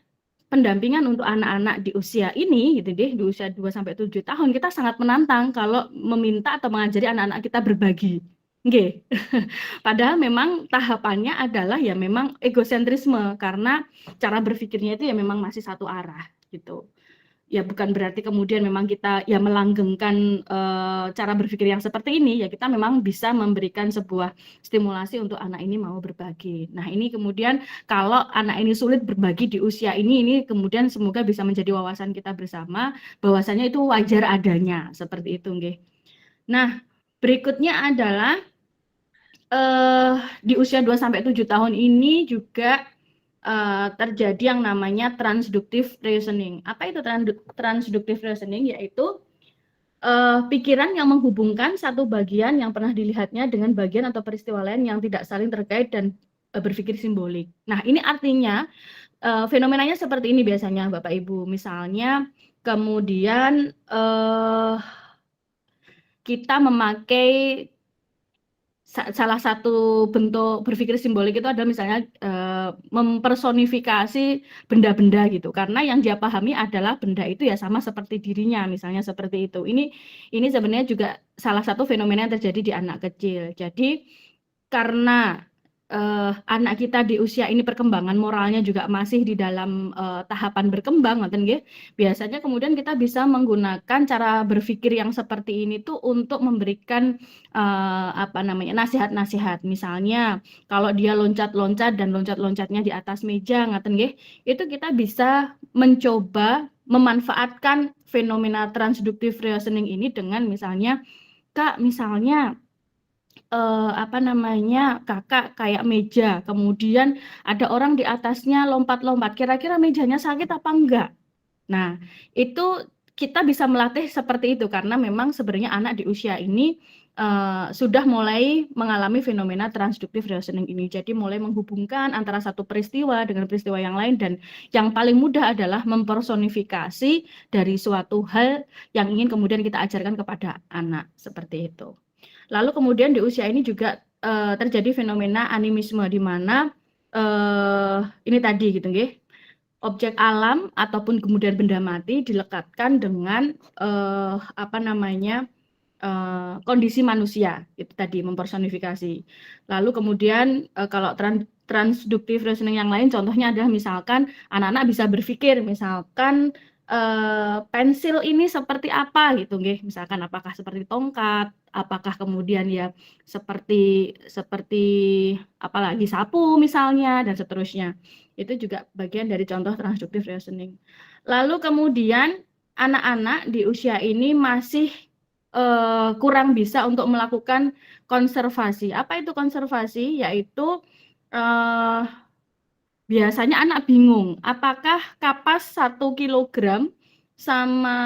C: pendampingan untuk anak-anak di usia ini gitu deh, di usia 2 sampai 7 tahun kita sangat menantang kalau meminta atau mengajari anak-anak kita berbagi. Nggih. Padahal memang tahapannya adalah ya memang egosentrisme karena cara berpikirnya itu ya memang masih satu arah gitu. Ya bukan berarti kemudian memang kita ya melanggengkan cara berpikir yang seperti ini, ya kita memang bisa memberikan sebuah stimulasi untuk anak ini mau berbagi. Nah ini kemudian kalau anak ini sulit berbagi di usia ini kemudian semoga bisa menjadi wawasan kita bersama bahwasanya itu wajar adanya seperti itu nggih. Nah berikutnya adalah di usia 2 sampai 7 tahun ini juga terjadi yang namanya transductive reasoning. Apa itu transductive reasoning? Yaitu pikiran yang menghubungkan satu bagian yang pernah dilihatnya dengan bagian atau peristiwa lain yang tidak saling terkait dan berpikir simbolik. Nah, ini artinya fenomenanya seperti ini biasanya Bapak Ibu. Misalnya kemudian kita memakai salah satu bentuk berpikir simbolik itu adalah misalnya mempersonifikasi benda-benda gitu, karena yang dia pahami adalah benda itu ya sama seperti dirinya, misalnya seperti itu. Ini sebenarnya juga salah satu fenomena yang terjadi di anak kecil. Jadi karena anak kita di usia ini perkembangan moralnya juga masih di dalam tahapan berkembang, ngoten nggih. Biasanya kemudian kita bisa menggunakan cara berpikir yang seperti ini tuh untuk memberikan nasihat-nasihat. Misalnya kalau dia loncat-loncat dan loncat-loncatnya di atas meja, ngoten nggih, itu kita bisa mencoba memanfaatkan fenomena transductive reasoning ini dengan misalnya, Kak, misalnya kakak kayak meja, kemudian ada orang di atasnya lompat-lompat, kira-kira mejanya sakit apa enggak? Nah, itu kita bisa melatih seperti itu karena memang sebenarnya anak di usia ini sudah mulai mengalami fenomena transductive reasoning ini. Jadi mulai menghubungkan antara satu peristiwa dengan peristiwa yang lain, dan yang paling mudah adalah mempersonifikasi dari suatu hal yang ingin kemudian kita ajarkan kepada anak, seperti itu. Lalu kemudian di usia ini juga terjadi fenomena animisme, di mana ini tadi gitu nggih, objek alam ataupun kemudian benda mati dilekatkan dengan kondisi manusia, itu tadi mempersonifikasi. Lalu kemudian kalau transductive reasoning yang lain contohnya adalah misalkan anak-anak bisa berpikir misalkan pensil ini seperti apa gitu nggih, misalkan apakah seperti tongkat, apakah kemudian ya seperti apalagi sapu misalnya, dan seterusnya. Itu juga bagian dari contoh transductive reasoning. Lalu kemudian anak-anak di usia ini masih kurang bisa untuk melakukan konservasi. Apa itu konservasi? Yaitu biasanya anak bingung, apakah kapas 1 kilogram sama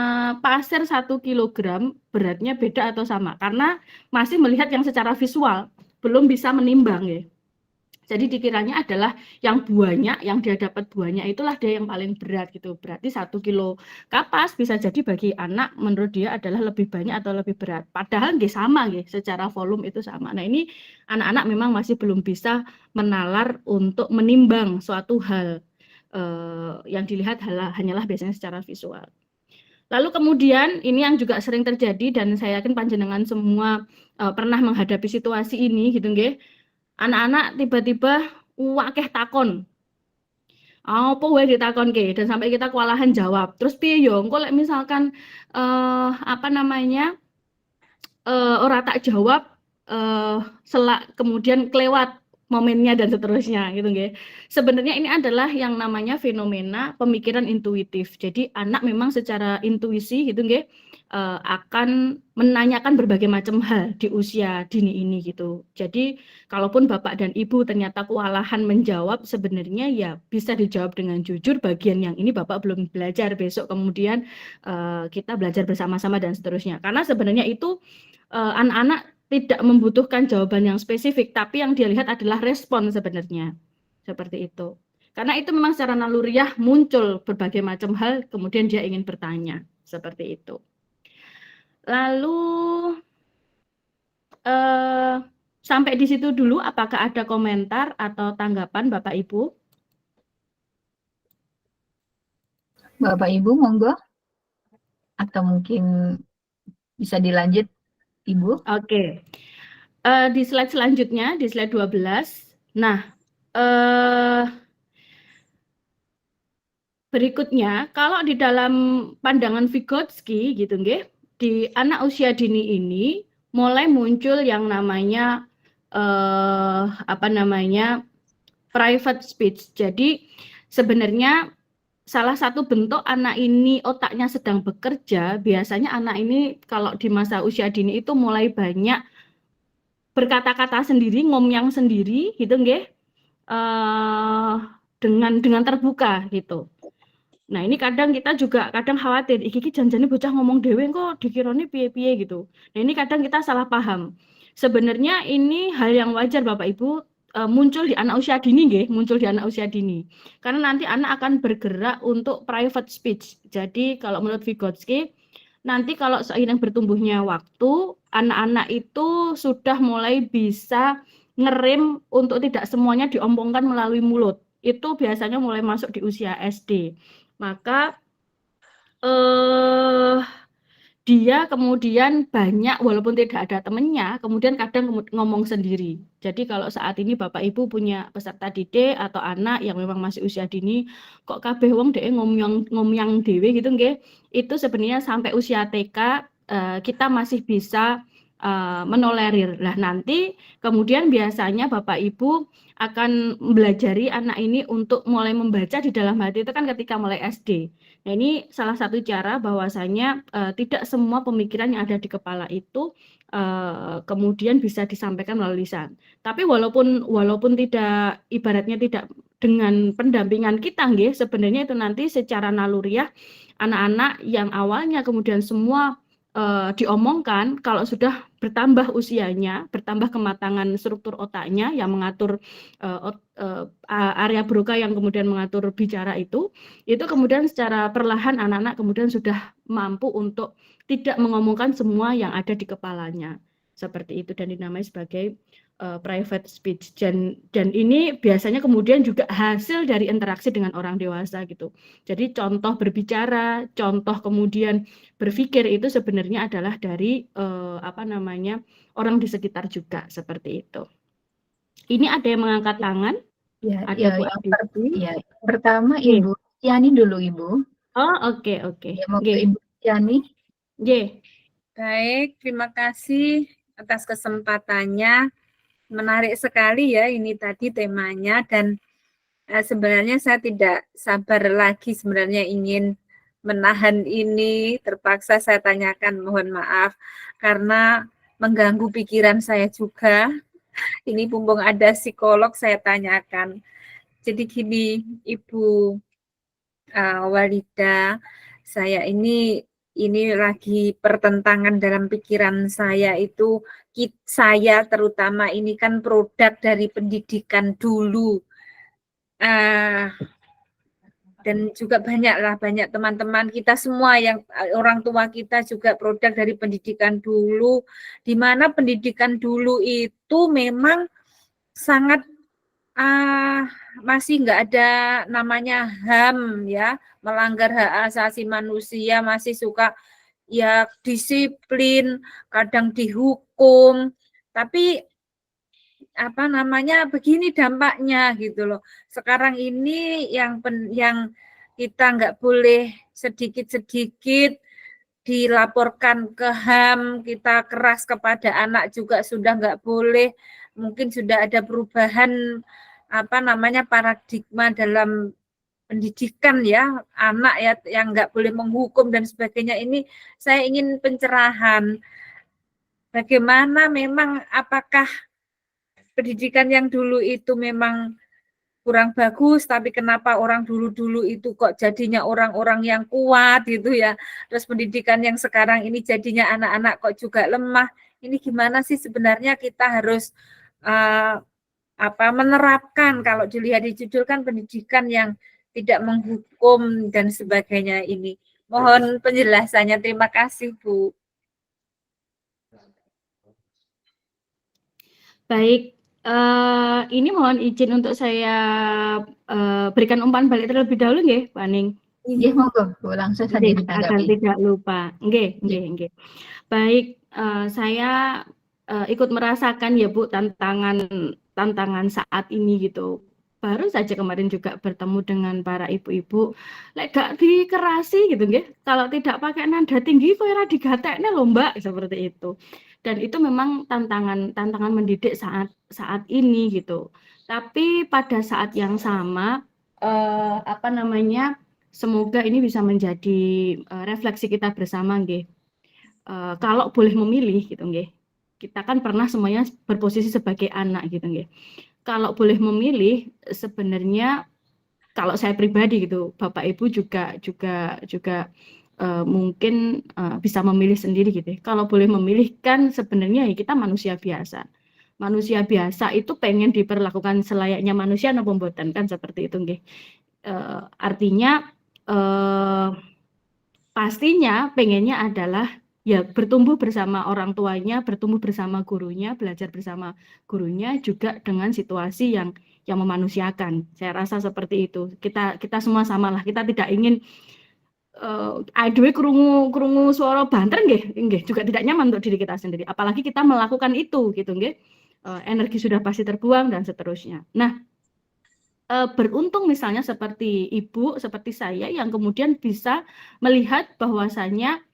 C: pasir 1 kilogram beratnya beda atau sama? Karena masih melihat yang secara visual, belum bisa menimbang ya. Jadi dikiranya adalah yang buahnya, yang dia dapat buahnya itulah dia yang paling berat gitu. Berarti 1 kilo kapas bisa jadi bagi anak menurut dia adalah lebih banyak atau lebih berat. Padahal nggih sama nggih, secara volume itu sama. Nah ini anak-anak memang masih belum bisa menalar untuk menimbang suatu hal yang dilihat hanyalah biasanya secara visual. Lalu kemudian ini yang juga sering terjadi dan saya yakin panjenengan semua pernah menghadapi situasi ini gitu nggih. Anak-anak tiba-tiba akeh takon. Apa wae ditakonke dan sampai kita kewalahan jawab. Terus piye yo engko lek misalkan ora tak jawab selak kemudian kelewat momennya dan seterusnya gitu nggih. Sebenarnya ini adalah yang namanya fenomena pemikiran intuitif. Jadi anak memang secara intuisi gitu nggih akan menanyakan berbagai macam hal di usia dini ini gitu. Jadi kalaupun Bapak dan Ibu ternyata kewalahan menjawab, sebenarnya ya bisa dijawab dengan jujur, bagian yang ini Bapak belum belajar, besok kemudian kita belajar bersama-sama dan seterusnya. Karena sebenarnya itu anak-anak tidak membutuhkan jawaban yang spesifik, tapi yang dia lihat adalah respon sebenarnya. Seperti itu. Karena itu memang secara naluriah muncul berbagai macam hal, kemudian dia ingin bertanya, seperti itu. Lalu sampai di situ dulu, apakah ada komentar atau tanggapan Bapak Ibu?
B: Bapak Ibu monggo, atau mungkin bisa dilanjut Ibu.
C: Oke. Di slide selanjutnya, di slide 12. Nah, berikutnya, kalau di dalam pandangan Vygotsky gitu nggih, di anak usia dini ini mulai muncul yang namanya private speech. Jadi sebenarnya salah satu bentuk anak ini otaknya sedang bekerja, biasanya anak ini kalau di masa usia dini itu mulai banyak berkata-kata sendiri, ngomong sendiri gitu nggih. Dengan terbuka gitu. Nah, ini kadang kita juga khawatir, iki janjane bocah ngomong dhewe kok dikirane piye-piye gitu. Nah, ini kadang kita salah paham. Sebenarnya ini hal yang wajar Bapak Ibu, muncul di anak usia dini nggih, muncul di anak usia dini. Karena nanti anak akan bergerak untuk private speech. Jadi kalau menurut Vygotsky, nanti kalau seiring bertumbuhnya waktu, anak-anak itu sudah mulai bisa ngerem untuk tidak semuanya diomongkan melalui mulut. Itu biasanya mulai masuk di usia SD. Maka dia kemudian banyak, walaupun tidak ada temennya, kemudian kadang ngomong sendiri. Jadi kalau saat ini Bapak Ibu punya peserta didik atau anak yang memang masih usia dini, kok kabeh wong dhek ngomong dhewe gitu nggih, itu sebenarnya sampai usia TK kita masih bisa menolerir. Lah nanti kemudian biasanya Bapak Ibu akan belajari anak ini untuk mulai membaca di dalam hati itu kan ketika mulai SD. Nah, ini salah satu cara bahwasanya tidak semua pemikiran yang ada di kepala itu kemudian bisa disampaikan melalui lisan. Tapi walaupun tidak, ibaratnya tidak dengan pendampingan kita nggih, sebenarnya itu nanti secara naluriah anak-anak yang awalnya kemudian semua diomongkan, kalau sudah bertambah usianya, bertambah kematangan struktur otaknya yang mengatur area broca yang kemudian mengatur bicara itu kemudian secara perlahan anak-anak kemudian sudah mampu untuk tidak mengomongkan semua yang ada di kepalanya. Seperti itu, dan dinamai sebagai private speech. Dan ini biasanya kemudian juga hasil dari interaksi dengan orang dewasa gitu. Jadi contoh berbicara, contoh kemudian berpikir itu sebenarnya adalah dari orang di sekitar juga, seperti itu. Ini ada yang mengangkat tangan?
B: Ya,
C: ada Bu
B: yang pertama Ibu Yani dulu Ibu.
C: Oh, oke.
B: Ya, mau ke Ibu Yani.
F: Baik, terima kasih atas kesempatannya. Menarik sekali ya ini tadi temanya, dan sebenarnya saya tidak sabar lagi sebenarnya ingin menahan ini. Terpaksa saya tanyakan, mohon maaf karena mengganggu pikiran saya juga. Ini mumpung ada psikolog saya tanyakan. Jadi gini Ibu Walida, saya ini lagi pertentangan dalam pikiran saya itu, saya terutama ini kan produk dari pendidikan dulu, dan juga banyak teman-teman kita semua yang orang tua kita juga produk dari pendidikan dulu, di mana pendidikan dulu itu memang sangat masih nggak ada namanya HAM ya, melanggar hak asasi manusia, masih suka ya disiplin, kadang dihukum, tapi begini dampaknya gitu loh. Sekarang ini yang kita nggak boleh sedikit-sedikit dilaporkan ke HAM, kita keras kepada anak juga sudah nggak boleh. Mungkin sudah ada perubahan paradigma dalam pendidikan ya, anak ya yang nggak boleh menghukum dan sebagainya. Ini saya ingin pencerahan. Bagaimana memang, apakah pendidikan yang dulu itu memang kurang bagus, tapi kenapa orang dulu-dulu itu kok jadinya orang-orang yang kuat gitu ya. Terus pendidikan yang sekarang ini jadinya anak-anak kok juga lemah. Ini gimana sih sebenarnya kita harus menerapkan, kalau dilihat di judul kan pendidikan yang tidak menghukum dan sebagainya ini. Mohon penjelasannya. Terima kasih, Bu.
C: Baik, ini mohon izin untuk saya berikan umpan balik terlebih dahulu nggih, Pak Ning.
B: Nggih, monggo, Bu, langsung saja
C: Nggih, agar
B: ditanggapi.
C: tidak lupa. Nggih. Baik, saya ikut merasakan ya Bu tantangan saat ini gitu. Baru saja kemarin juga bertemu dengan para ibu-ibu, lek gak dikerasi gitu nggih. Kalau tidak pakai nada tinggi kok ora digatekne lho Mbak, seperti itu. Dan itu memang tantangan mendidik saat ini gitu. Tapi pada saat yang sama semoga ini bisa menjadi refleksi kita bersama nggih. Kalau boleh memilih gitu nggih. Kita kan pernah semuanya berposisi sebagai anak gitu nggih. Kalau boleh memilih sebenarnya kalau saya pribadi gitu, Bapak Ibu juga mungkin bisa memilih sendiri gitu. Kalau boleh memilih kan sebenarnya ya kita manusia biasa. Manusia biasa itu pengen diperlakukan selayaknya manusia napa mboten kan seperti itu nggih. Artinya pastinya pengennya adalah ya bertumbuh bersama orang tuanya, bertumbuh bersama gurunya, belajar bersama gurunya juga dengan situasi yang memanusiakan. Saya rasa seperti itu. Kita semua samalah. Kita tidak ingin aduh krungu suara banter nggih juga tidak nyaman untuk diri kita sendiri. Apalagi kita melakukan itu gitu nggih. Energi sudah pasti terbuang dan seterusnya. Nah, beruntung misalnya seperti Ibu, seperti saya yang kemudian bisa melihat bahwasannya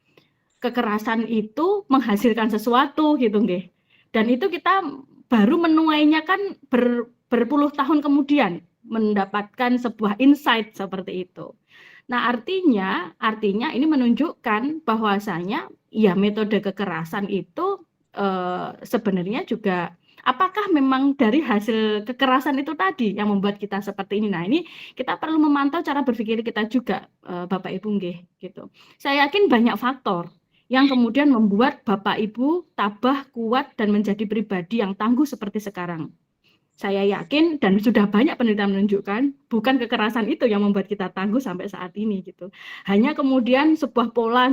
C: kekerasan itu menghasilkan sesuatu gitu nggih. Dan itu kita baru menuainya kan berpuluh tahun kemudian mendapatkan sebuah insight seperti itu. Nah, artinya ini menunjukkan bahwasanya ya metode kekerasan itu sebenarnya juga apakah memang dari hasil kekerasan itu tadi yang membuat kita seperti ini. Nah, ini kita perlu memantau cara berpikir kita juga Bapak Ibu nggih gitu. Saya yakin banyak faktor yang kemudian membuat Bapak Ibu tabah, kuat dan menjadi pribadi yang tangguh seperti sekarang. Saya yakin dan sudah banyak penelitian menunjukkan bukan kekerasan itu yang membuat kita tangguh sampai saat ini gitu. Hanya kemudian sebuah pola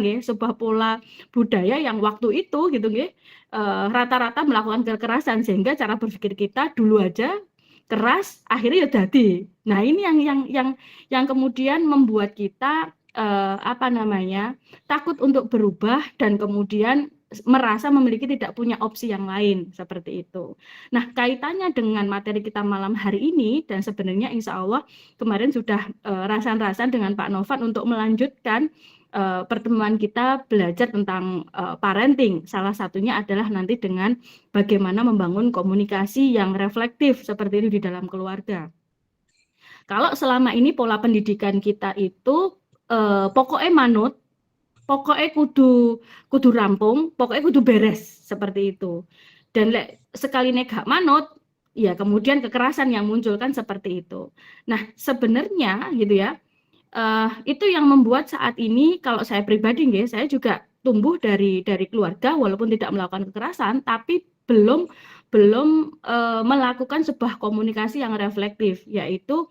C: budaya yang waktu itu gitu nggih rata-rata melakukan kekerasan sehingga cara berpikir kita dulu aja keras akhirnya ya dadi. Nah, ini yang kemudian membuat kita takut untuk berubah dan kemudian merasa memiliki tidak punya opsi yang lain seperti itu. Nah, kaitannya dengan materi kita malam hari ini dan sebenarnya insya Allah kemarin sudah rasan-rasan dengan Pak Novan untuk melanjutkan pertemuan kita belajar tentang parenting. Salah satunya adalah nanti dengan bagaimana membangun komunikasi yang reflektif seperti ini di dalam keluarga. Kalau selama ini pola pendidikan kita itu pokoknya manut, pokoknya kudu rampung, pokoknya kudu beres seperti itu. Dan sekali gak manut, ya kemudian kekerasan yang muncul kan seperti itu. Nah, sebenarnya gitu ya, itu yang membuat saat ini kalau saya pribadi saya juga tumbuh dari keluarga walaupun tidak melakukan kekerasan, tapi belum melakukan sebuah komunikasi yang reflektif, yaitu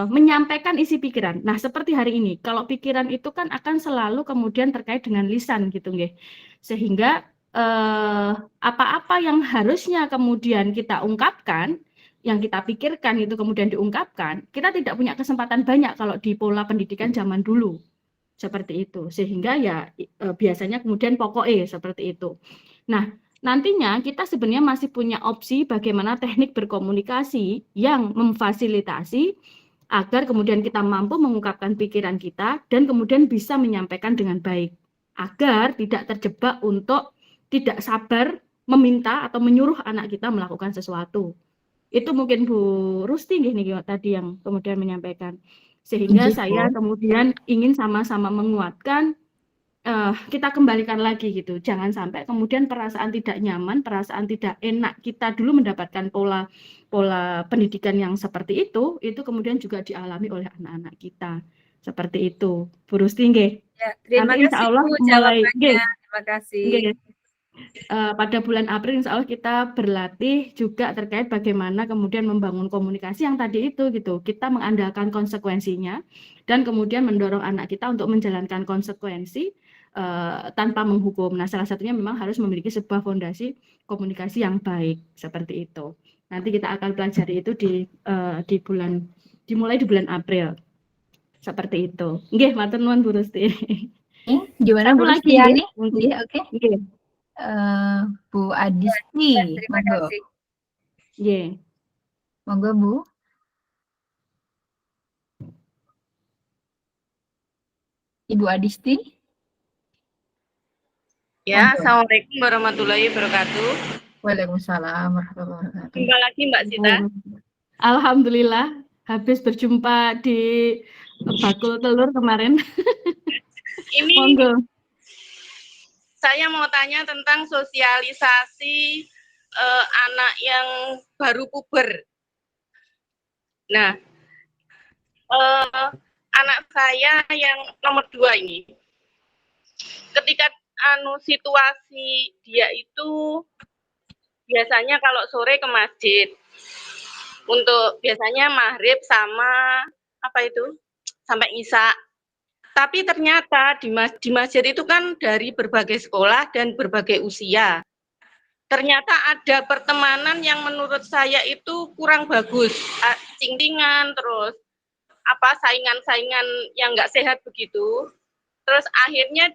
C: menyampaikan isi pikiran. Nah, seperti hari ini, kalau pikiran itu kan akan selalu kemudian terkait dengan lisan gitu nggih. Sehingga apa-apa yang harusnya kemudian kita ungkapkan, yang kita pikirkan itu kemudian diungkapkan, kita tidak punya kesempatan banyak kalau di pola pendidikan zaman dulu. Seperti itu. Sehingga ya biasanya kemudian pokoknya seperti itu. Nah, nantinya kita sebenarnya masih punya opsi bagaimana teknik berkomunikasi yang memfasilitasi agar kemudian kita mampu mengungkapkan pikiran kita dan kemudian bisa menyampaikan dengan baik. Agar tidak terjebak untuk tidak sabar meminta atau menyuruh anak kita melakukan sesuatu. Itu mungkin Bu Rusti nih tadi yang kemudian menyampaikan. Sehingga saya kemudian ingin sama-sama menguatkan kita kembalikan lagi gitu. Jangan sampai kemudian perasaan tidak nyaman, perasaan tidak enak kita dulu mendapatkan pola pendidikan yang seperti itu kemudian juga dialami oleh anak-anak kita. Seperti itu. Bu Rusti nggih.
F: Ya, terima kasih
C: insya Allah
F: Bu
C: mulai
F: jawabannya. Terima kasih.
C: pada bulan April insya Allah kita berlatih juga terkait bagaimana kemudian membangun komunikasi yang tadi itu gitu. Kita mengandalkan konsekuensinya dan kemudian mendorong anak kita untuk menjalankan konsekuensi tanpa menghukum. Nah, salah satunya memang harus memiliki sebuah fondasi komunikasi yang baik seperti itu. Nanti kita akan pelajari itu dimulai di bulan April. Seperti itu. Nggih, matur nuwun Bu Rusti.
B: Gimana
C: Satu
B: Bu
C: lagi
B: Rustiani?
C: mungkin.
B: Iya, oke.
C: Nggih.
B: Bu Adisti,
F: Terima
B: monggo.
F: kasih.
C: Nggih.
B: Monggo Bu. Ibu Adisti.
G: Ya,
B: Monggo.
G: Assalamualaikum warahmatullahi wabarakatuh.
B: Waalaikumsalam warahmatullahi wabarakatuh.
G: Jumpa lagi Mbak Sita.
C: Alhamdulillah habis berjumpa di bakul telur kemarin.
G: Ini
C: Monggo.
G: saya mau tanya tentang sosialisasi anak yang baru puber. Nah, anak saya yang nomor 2 ini, ketika situasi dia itu biasanya kalau sore ke masjid untuk biasanya maghrib sama apa itu sampai isya. Tapi ternyata di masjid itu kan dari berbagai sekolah dan berbagai usia. Ternyata ada pertemanan yang menurut saya itu kurang bagus, cingtingan, terus saingan-saingan yang nggak sehat begitu. Terus akhirnya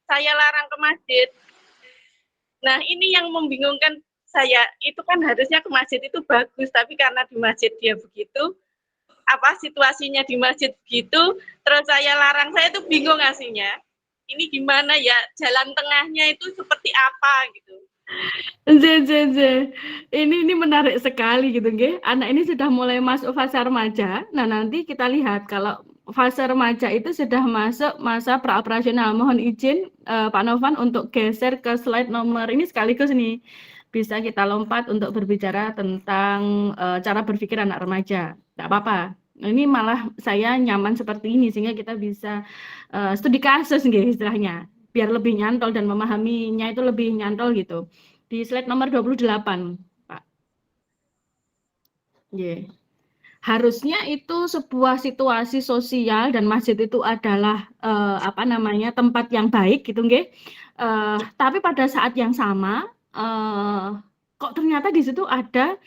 G: saya larang ke masjid. Nah, ini yang membingungkan saya, itu kan harusnya ke masjid itu bagus, tapi karena di masjid dia begitu, situasinya di masjid begitu, terus saya larang, saya itu bingung aslinya. Ini gimana ya, jalan tengahnya itu seperti apa gitu.
C: Ini menarik sekali gitu nggih. Anak ini sudah mulai masuk fase remaja. Nah, nanti kita lihat kalau fase remaja itu sudah masuk masa praoperasional. Mohon izin Pak Novan untuk geser ke slide nomor ini sekaligus nih. Bisa kita lompat untuk berbicara tentang cara berpikir anak remaja. Tidak apa-apa. Ini malah saya nyaman seperti ini sehingga kita bisa studi kasus nggih istilahnya. Biar lebih nyantol dan memahaminya itu lebih nyantol gitu. Di slide nomor 28, Pak. Yeah. Harusnya itu sebuah situasi sosial dan masjid itu adalah tempat yang baik gitu nggih. Tapi pada saat yang sama kok ternyata di situ ada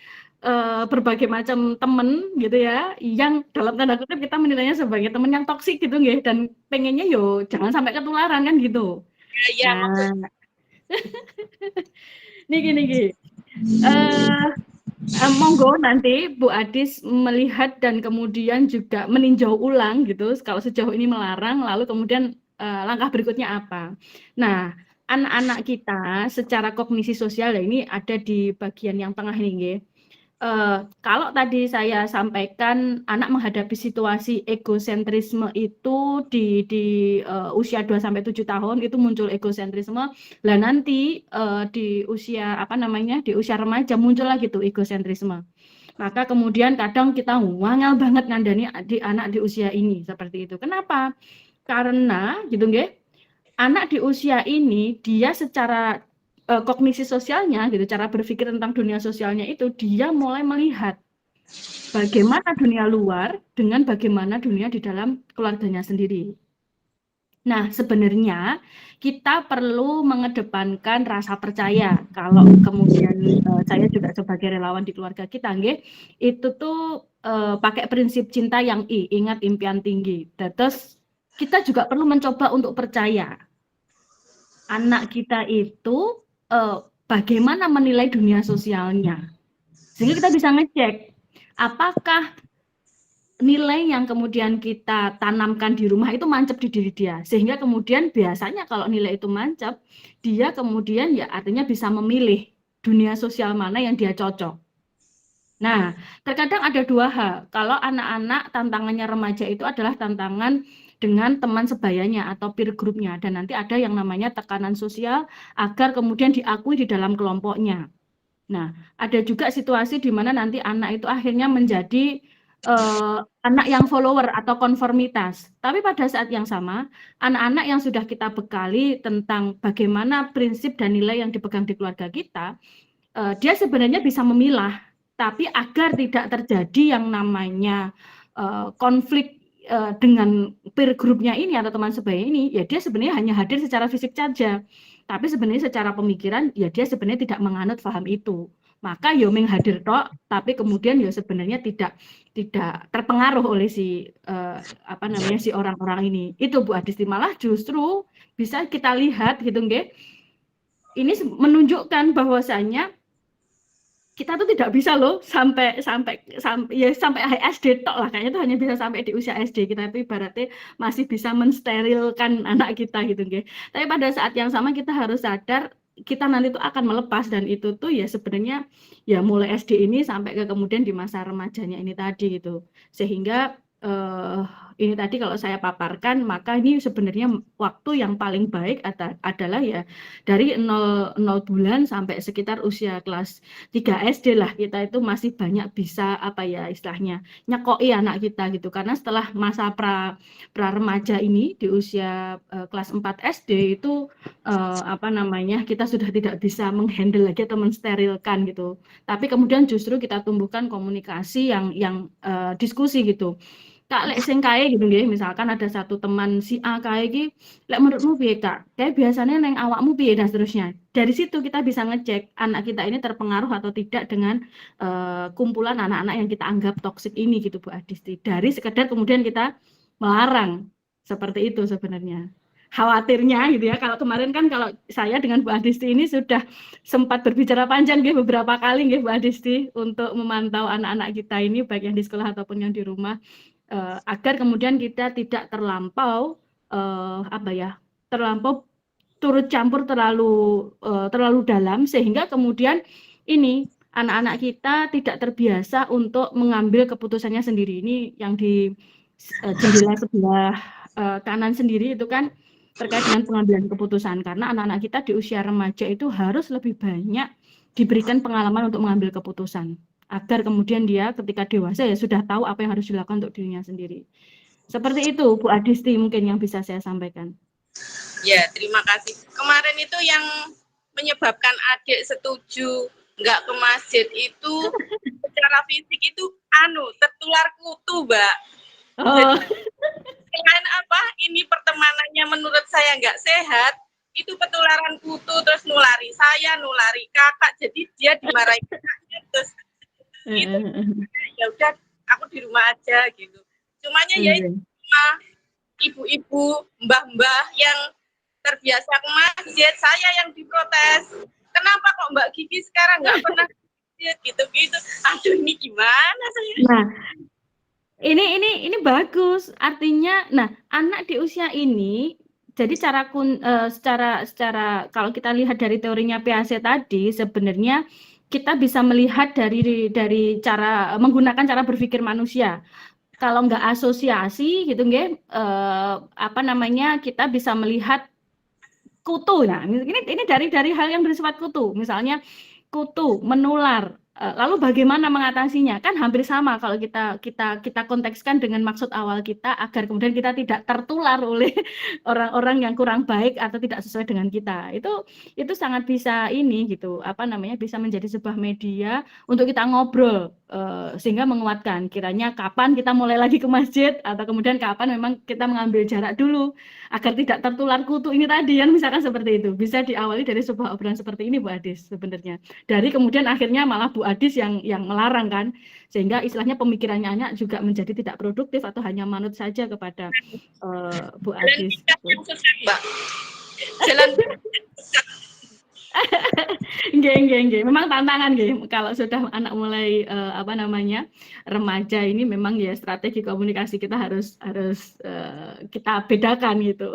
C: berbagai macam temen gitu ya yang dalam tanda kutip kita menilainya sebagai temen yang toksik gitu nggih, dan pengennya jangan sampai ketularan kan gitu.
G: Ya,
C: Nah, Niki. Monggo nanti Bu Adis melihat dan kemudian juga meninjau ulang gitu kalau sejauh ini melarang, lalu kemudian langkah berikutnya apa. Nah, anak-anak kita secara kognisi sosial ini ada di bagian yang tengah ini nggih. Kalau tadi saya sampaikan anak menghadapi situasi egosentrisme itu di usia 2-7 tahun itu muncul egosentrisme. Lah nanti di usia di usia remaja muncul lagi tuh egosentrisme. Maka kemudian kadang kita wangel banget ngandani anak di usia ini seperti itu. Kenapa? Karena gitu nggih. Anak di usia ini dia secara kognisi sosialnya gitu, cara berpikir tentang dunia sosialnya itu dia mulai melihat bagaimana dunia luar dengan bagaimana dunia di dalam keluarganya sendiri. Nah, sebenarnya kita perlu mengedepankan rasa percaya. Kalau kemudian saya juga sebagai relawan di keluarga kita, nggih, itu tuh pakai prinsip cinta yang ingat impian tinggi. Terus kita juga perlu mencoba untuk percaya anak kita itu bagaimana menilai dunia sosialnya, sehingga kita bisa ngecek apakah nilai yang kemudian kita tanamkan di rumah itu mancap di diri dia, sehingga kemudian biasanya kalau nilai itu mancap, dia kemudian ya artinya bisa memilih dunia sosial mana yang dia cocok. Nah, terkadang ada dua hal. Kalau anak-anak tantangannya remaja itu adalah tantangan dengan teman sebayanya atau peer groupnya, dan nanti ada yang namanya tekanan sosial agar kemudian diakui di dalam kelompoknya. Nah, ada juga situasi di mana nanti anak itu akhirnya menjadi anak yang follower atau konformitas. Tapi pada saat yang sama, anak-anak yang sudah kita bekali tentang bagaimana prinsip dan nilai yang dipegang di keluarga kita, dia sebenarnya bisa memilah. Tapi agar tidak terjadi yang namanya konflik dengan peer groupnya ini atau teman sebaya ini, ya dia sebenarnya hanya hadir secara fisik saja. Tapi sebenarnya secara pemikiran, ya dia sebenarnya tidak menganut paham itu. Maka Yoming hadir tok, tapi kemudian ya sebenarnya tidak terpengaruh oleh si si orang-orang ini. Itu Bu Adisti, malah justru bisa kita lihat gitu nggih. Ini menunjukkan bahwasanya kita tuh tidak bisa loh sampai SD tok lah, kayaknya tuh hanya bisa sampai di usia SD. Kita itu ibaratnya masih bisa mensterilkan anak kita gitu nggih. Tapi pada saat yang sama kita harus sadar kita nanti tuh akan melepas, dan itu tuh ya sebenarnya ya mulai SD ini sampai ke kemudian di masa remajanya ini tadi gitu. Sehingga ini tadi kalau saya paparkan, maka ini sebenarnya waktu yang paling baik adalah ya dari 0 bulan sampai sekitar usia kelas 3 SD lah, kita itu masih banyak bisa istilahnya nyekoi anak kita gitu. Karena setelah masa pra remaja ini di usia kelas 4 SD itu kita sudah tidak bisa menghandle lagi atau mensterilkan gitu. Tapi kemudian justru kita tumbuhkan komunikasi yang diskusi gitu. Kak, lek sing kae gitu nggih, misalkan ada satu teman si A kae iki, lek menurutmu piye Kak? Kayak biasanya neng awakmu piye dan seterusnya. Dari situ kita bisa ngecek anak kita ini terpengaruh atau tidak dengan kumpulan anak-anak yang kita anggap toksik ini gitu Bu Adisti. Dari sekedar kemudian kita melarang. Seperti itu sebenarnya. Khawatirnya gitu ya, kalau kemarin kan kalau saya dengan Bu Adisti ini sudah sempat berbicara panjang nggih beberapa kali nggih Bu Adisti untuk memantau anak-anak kita ini baik yang di sekolah ataupun yang di rumah. Agar kemudian kita tidak terlampau turut campur terlalu dalam, sehingga kemudian ini anak-anak kita tidak terbiasa untuk mengambil keputusannya sendiri. Ini yang di jendela sebelah kanan sendiri itu kan terkait dengan pengambilan keputusan, karena anak-anak kita di usia remaja itu harus lebih banyak diberikan pengalaman untuk mengambil keputusan, agar kemudian dia ketika dewasa ya sudah tahu apa yang harus dilakukan untuk dirinya sendiri. Seperti itu Bu Adisti mungkin yang bisa saya sampaikan.
G: Ya, terima kasih. Kemarin itu yang menyebabkan adik setuju nggak ke masjid itu secara fisik itu tertular kutu, Mbak.
C: Oh.
G: Selain ini pertemanannya menurut saya nggak sehat, itu ketularan kutu, terus nulari saya, nulari kakak, jadi dia dimarahi kakaknya, terus itu ya udah aku di rumah aja gitu. Cumanya ya itu cuma ibu-ibu, mbah-mbah yang terbiasa ke masjid, saya yang diprotes. Kenapa kok Mbak Gigi sekarang nggak pernah gitu-gitu? Aduh, ini gimana saya?
C: Nah, ini bagus. Artinya, nah anak di usia ini, jadi secara kalau kita lihat dari teorinya PAC tadi, sebenarnya kita bisa melihat dari cara menggunakan cara berpikir manusia. Kalau nggak asosiasi gitu nggih, kita bisa melihat kutu. Nah, ini dari hal yang bersifat kutu. Misalnya kutu menular. Lalu bagaimana mengatasinya? Kan hampir sama kalau kita kontekskan dengan maksud awal kita, agar kemudian kita tidak tertular oleh orang-orang yang kurang baik atau tidak sesuai dengan kita. Itu sangat bisa bisa menjadi sebuah media untuk kita ngobrol, sehingga menguatkan kiranya kapan kita mulai lagi ke masjid, atau kemudian kapan memang kita mengambil jarak dulu agar tidak tertular kutu ini tadi, kan misalkan seperti itu. Bisa diawali dari sebuah obrolan seperti ini Bu Adis sebenarnya. Dari kemudian akhirnya malah Bu Adis yang melarang kan, sehingga istilahnya pemikirannya anak juga menjadi tidak produktif atau hanya manut saja kepada Bu Adis.
G: Mbak. Jalan
C: Nggih. Memang tantangan nggih kalau sudah anak mulai remaja ini, memang ya strategi komunikasi kita harus kita bedakan gitu.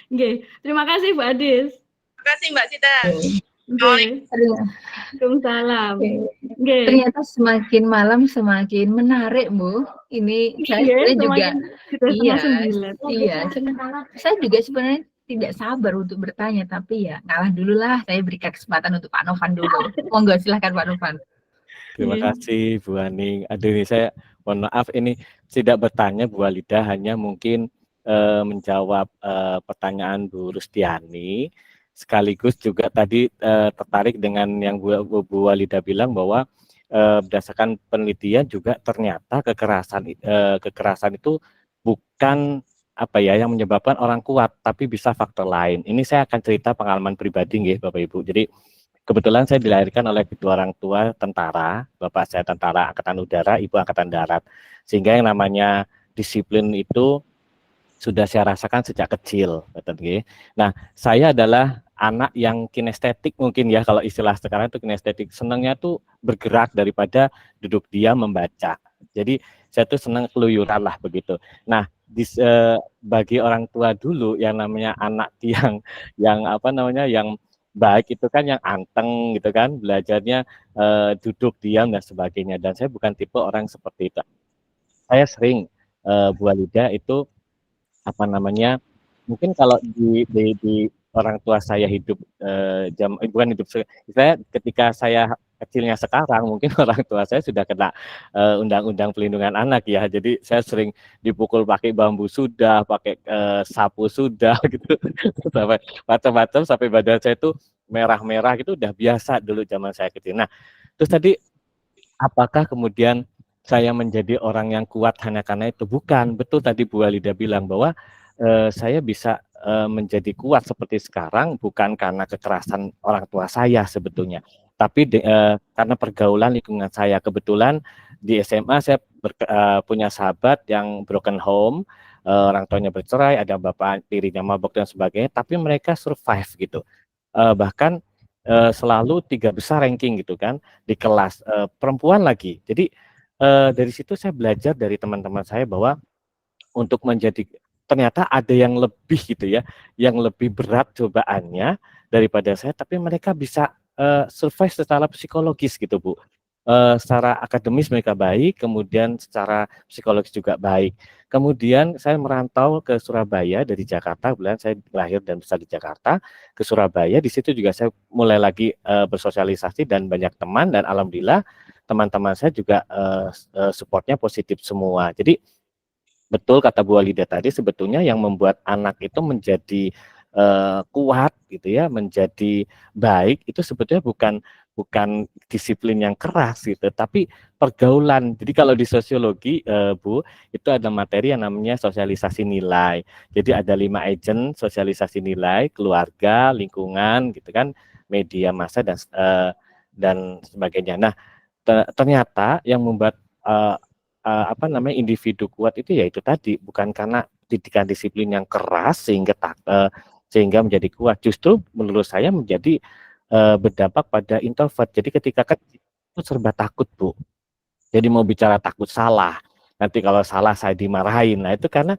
C: Nggih. Terima kasih Bu Adis.
G: Terima kasih Mbak Sita.
C: Waalaikumsalam.
B: Ternyata semakin malam semakin menarik, Bu. Ini saya juga saya juga sebenarnya tidak sabar untuk bertanya, tapi ya ngalah dulu lah, saya berikan kesempatan untuk Pak Novan dulu. Monggo silahkan Pak Novan.
A: Terima kasih Bu Aning. Aduh, ini saya Mohon maaf ini tidak bertanya Bu Walida, hanya mungkin menjawab pertanyaan Bu Rustiani, sekaligus juga tadi tertarik dengan yang Bu Walida bilang bahwa berdasarkan penelitian juga ternyata kekerasan itu bukan apa ya yang menyebabkan orang kuat, tapi bisa faktor lain. Ini saya akan cerita pengalaman pribadi nggih Bapak Ibu. Jadi kebetulan saya dilahirkan oleh kedua orang tua tentara, bapak saya tentara angkatan udara, ibu angkatan darat. Sehingga yang namanya disiplin itu sudah saya rasakan sejak kecil. Nah, saya adalah anak yang kinestetik mungkin ya, kalau istilah sekarang itu kinestetik. Senangnya tuh bergerak daripada duduk diam membaca. Jadi saya tuh senang keluyuran lah begitu. Nah, bagi orang tua dulu yang namanya anak yang apa namanya yang baik itu kan yang anteng gitu kan, belajarnya duduk diam dan sebagainya. Dan saya bukan tipe orang seperti itu. Saya sering Bu Walida itu apa namanya, mungkin kalau di orang tua saya hidup bukan hidup saya ketika saya kecilnya sekarang, mungkin orang tua saya sudah kena undang-undang pelindungan anak ya, jadi saya sering dipukul pakai bambu sudah, pakai sapu sudah gitu sampai macam-macam, sampai badan saya itu merah-merah gitu udah biasa dulu zaman saya kecil. Nah terus tadi apakah kemudian saya menjadi orang yang kuat hanya karena itu? Bukan, betul tadi Bu Walida bilang bahwa saya bisa menjadi kuat seperti sekarang bukan karena kekerasan orang tua saya sebetulnya, tapi karena pergaulan lingkungan saya. Kebetulan di SMA saya punya sahabat yang broken home, orang tuanya bercerai, ada bapak tirinya mabok dan sebagainya, tapi mereka survive gitu. Bahkan selalu 3 besar ranking gitu kan di kelas, perempuan lagi. Jadi dari situ saya belajar dari teman-teman saya bahwa untuk menjadi ternyata ada yang lebih gitu ya, yang lebih berat cobaannya daripada saya, tapi mereka bisa survive secara psikologis gitu Bu. Secara akademis mereka baik, kemudian secara psikologis juga baik. Kemudian saya merantau ke Surabaya dari Jakarta, kebetulan saya lahir dan besar di Jakarta, ke Surabaya. Di situ juga saya mulai lagi bersosialisasi dan banyak teman, dan alhamdulillah teman-teman saya juga supportnya positif semua. Jadi betul kata Bu Walida tadi, sebetulnya yang membuat anak itu menjadi kuat gitu ya, menjadi baik itu sebetulnya bukan disiplin yang keras gitu, tapi pergaulan. Jadi kalau di sosiologi Bu, itu ada materi yang namanya sosialisasi nilai. Jadi ada 5 agent sosialisasi nilai: keluarga, lingkungan gitu kan, media massa dan sebagainya. Nah, ternyata yang membuat apa namanya individu kuat itu ya itu tadi, bukan karena didikan disiplin yang keras sehingga menjadi kuat. Justru menurut saya menjadi berdampak pada introvert. Jadi ketika kecil itu serba takut Bu. Jadi mau bicara takut salah. Nanti kalau salah saya dimarahin. Nah itu karena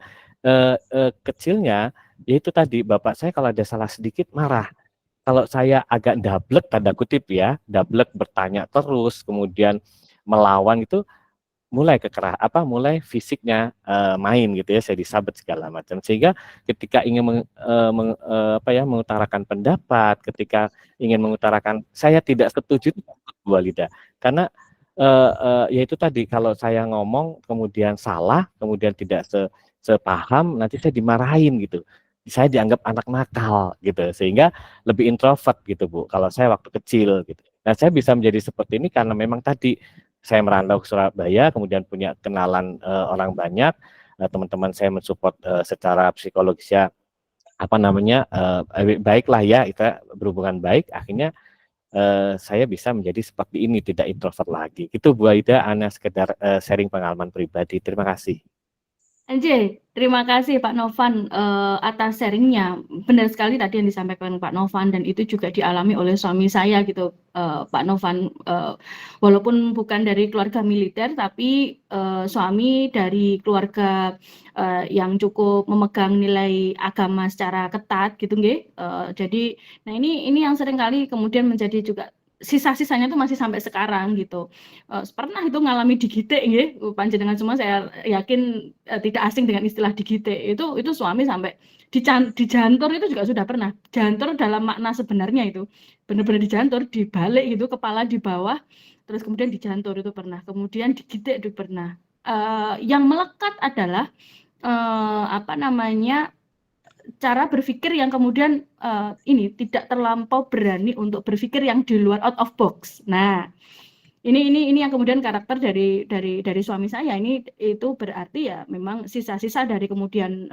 A: kecilnya ya itu tadi, bapak saya kalau ada salah sedikit marah. Kalau saya agak dablek, tanda kutip ya, dablek bertanya terus, kemudian melawan, itu mulai mulai fisiknya main gitu ya, saya disabet segala macam. Sehingga ketika ingin mengutarakan pendapat, ketika ingin mengutarakan saya tidak setuju itu Bu Walida. Karena ya itu tadi, kalau saya ngomong kemudian salah, kemudian tidak sepaham, nanti saya dimarahin gitu. Saya dianggap anak nakal gitu, sehingga lebih introvert gitu Bu kalau saya waktu kecil gitu. Nah saya bisa menjadi seperti ini karena memang tadi saya merantau ke Surabaya, kemudian punya kenalan orang banyak, teman-teman saya mensupport secara psikologisnya baiklah ya, kita berhubungan baik, akhirnya saya bisa menjadi seperti ini, tidak introvert lagi. Itu Bu Aida, hanya sekedar sharing pengalaman pribadi. Terima kasih.
C: Anjay, terima kasih Pak Novan atas sharingnya. Benar sekali tadi yang disampaikan Pak Novan, dan itu juga dialami oleh suami saya gitu, Pak Novan. Walaupun bukan dari keluarga militer, tapi suami dari keluarga yang cukup memegang nilai agama secara ketat gitu, nggih. Jadi, nah ini yang seringkali kemudian menjadi juga sisa-sisanya itu masih sampai sekarang gitu. Pernah itu ngalami digitek nggih, panjenengan semua saya yakin tidak asing dengan istilah digitek. Itu suami sampai dijantor, itu juga sudah pernah. Jantor dalam makna sebenarnya itu benar-benar dijantor, dibalik gitu, kepala di bawah, terus kemudian dijantor itu pernah. Kemudian digitek itu pernah. yang melekat adalah apa namanya, cara berpikir yang kemudian ini tidak terlampau berani untuk berpikir yang di luar out of box. Nah, ini yang kemudian karakter dari suami saya ini, itu berarti ya memang sisa-sisa dari kemudian